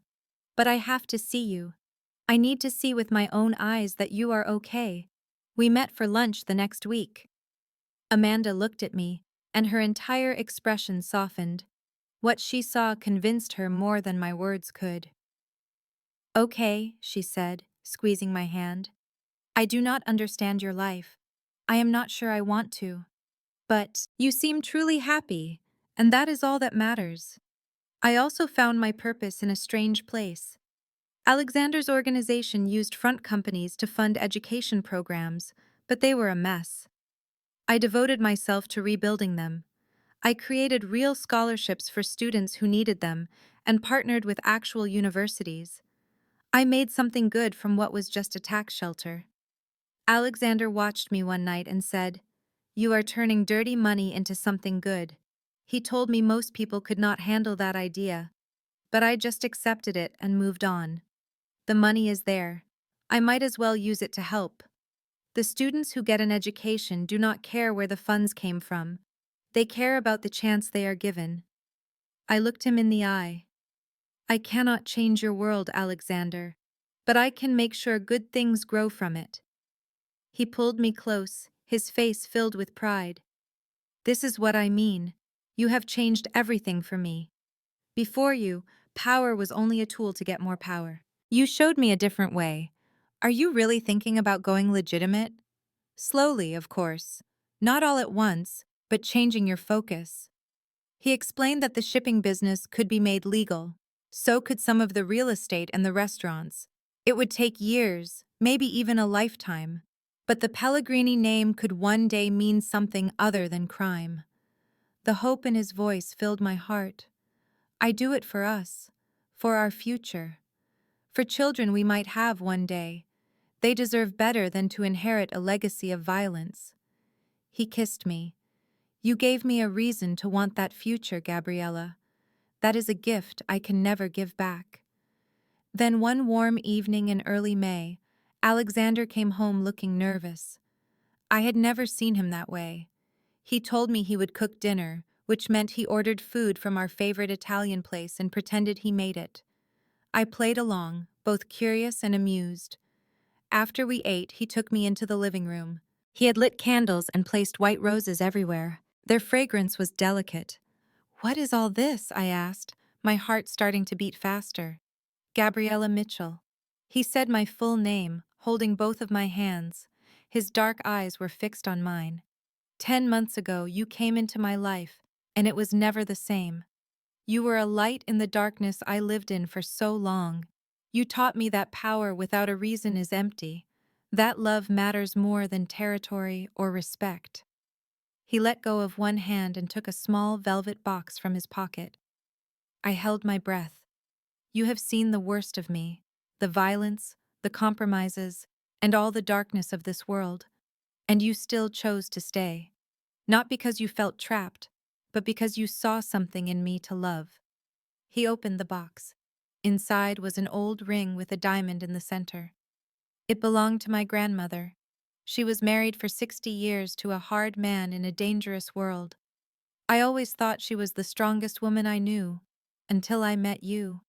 But I have to see you. I need to see with my own eyes that you are okay." We met for lunch the next week. Amanda looked at me, and her entire expression softened. What she saw convinced her more than my words could. "Okay," she said, squeezing my hand. "I do not understand your life. I am not sure I want to. But you seem truly happy, and that is all that matters." I also found my purpose in a strange place. Alexander's organization used front companies to fund education programs, but they were a mess. I devoted myself to rebuilding them. I created real scholarships for students who needed them and partnered with actual universities. I made something good from what was just a tax shelter. Alexander watched me one night and said, "You are turning dirty money into something good." He told me most people could not handle that idea, but I just accepted it and moved on. The money is there. I might as well use it to help. The students who get an education do not care where the funds came from. They care about the chance they are given. I looked him in the eye. "I cannot change your world, Alexander, but I can make sure good things grow from it." He pulled me close, his face filled with pride. "This is what I mean. You have changed everything for me. Before you, power was only a tool to get more power. You showed me a different way. Are you really thinking about going legitimate?" "Slowly, of course. Not all at once, but changing your focus." He explained that the shipping business could be made legal. So could some of the real estate and the restaurants. It would take years, maybe even a lifetime. But the Pellegrini name could one day mean something other than crime. The hope in his voice filled my heart. "I do it for us, for our future, for children we might have one day. They deserve better than to inherit a legacy of violence." He kissed me. "You gave me a reason to want that future, Gabriella. That is a gift I can never give back." Then one warm evening in early May, Alexander came home looking nervous. I had never seen him that way. He told me he would cook dinner, which meant he ordered food from our favorite Italian place and pretended he made it. I played along, both curious and amused. After we ate, he took me into the living room. He had lit candles and placed white roses everywhere. Their fragrance was delicate. "What is all this?" I asked, my heart starting to beat faster. "Gabriella Mitchell." He said my full name, holding both of my hands. His dark eyes were fixed on mine. "10 months ago, you came into my life, and it was never the same. You were a light in the darkness I lived in for so long. You taught me that power without a reason is empty, that love matters more than territory or respect." He let go of one hand and took a small velvet box from his pocket. I held my breath. "You have seen the worst of me, the violence, the compromises, and all the darkness of this world. And you still chose to stay. Not because you felt trapped, but because you saw something in me to love. He opened the box. Inside was an old ring with a diamond in the center. It belonged to my grandmother. She was married for 60 years to a hard man in a dangerous world. I always thought she was the strongest woman I knew, until I met you.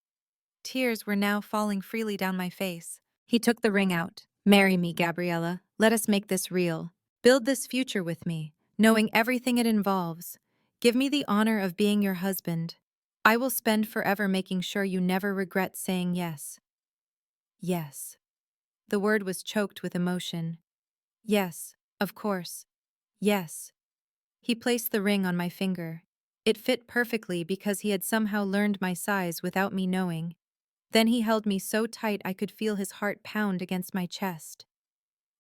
Tears were now falling freely down my face. He took the ring out. Marry me, Gabriella. Let us make this real. Build this future with me, knowing everything it involves. Give me the honor of being your husband. I will spend forever making sure you never regret saying yes. Yes. The word was choked with emotion. Yes, of course. Yes. He placed the ring on my finger. It fit perfectly because he had somehow learned my size without me knowing. Then he held me so tight I could feel his heart pound against my chest.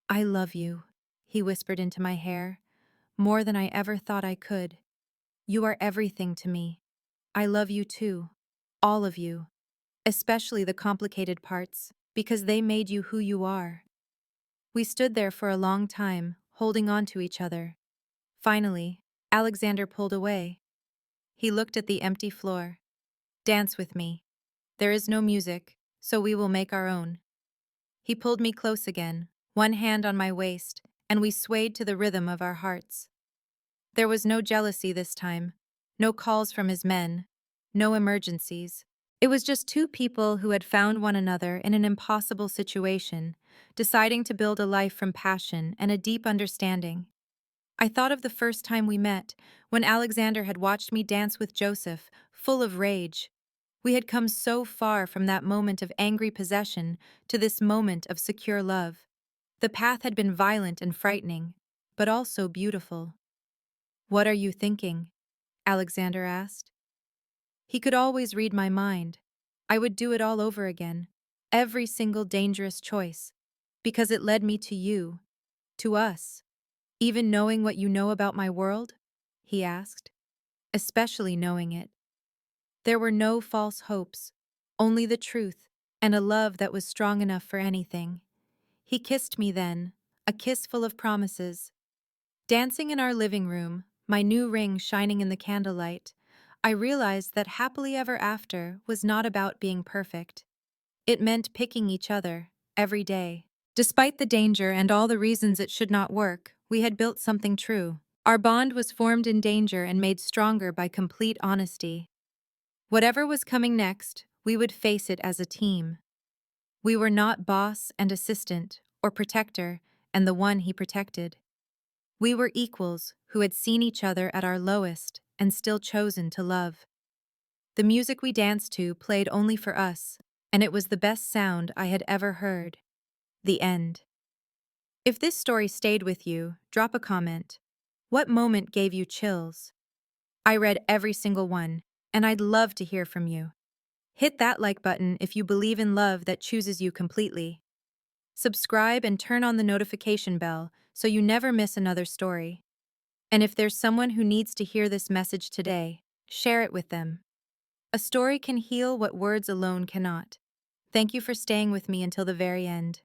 I love you, he whispered into my hair, more than I ever thought I could. You are everything to me. I love you too. All of you. Especially the complicated parts, because they made you who you are. We stood there for a long time, holding on to each other. Finally, Alexander pulled away. He looked at the empty floor. Dance with me. There is no music, so we will make our own. He pulled me close again, one hand on my waist, and we swayed to the rhythm of our hearts. There was no jealousy this time, no calls from his men, no emergencies. It was just two people who had found one another in an impossible situation, deciding to build a life from passion and a deep understanding. I thought of the first time we met, when Alexander had watched me dance with Joseph, full of rage. We had come so far from that moment of angry possession to this moment of secure love. The path had been violent and frightening, but also beautiful. "What are you thinking?" Alexander asked. He could always read my mind. I would do it all over again, every single dangerous choice, because it led me to you, to us. Even knowing what you know about my world? He asked. Especially knowing it. There were no false hopes, only the truth, and a love that was strong enough for anything. He kissed me then, a kiss full of promises. Dancing in our living room, my new ring shining in the candlelight, I realized that happily ever after was not about being perfect. It meant picking each other, every day. Despite the danger and all the reasons it should not work, we had built something true. Our bond was formed in danger and made stronger by complete honesty. Whatever was coming next, we would face it as a team. We were not boss and assistant, or protector, and the one he protected. We were equals who had seen each other at our lowest and still chosen to love. The music we danced to played only for us, and it was the best sound I had ever heard. The end. If this story stayed with you, drop a comment. What moment gave you chills? I read every single one, and I'd love to hear from you. Hit that like button if you believe in love that chooses you completely. Subscribe and turn on the notification bell so you never miss another story. And if there's someone who needs to hear this message today, share it with them. A story can heal what words alone cannot. Thank you for staying with me until the very end.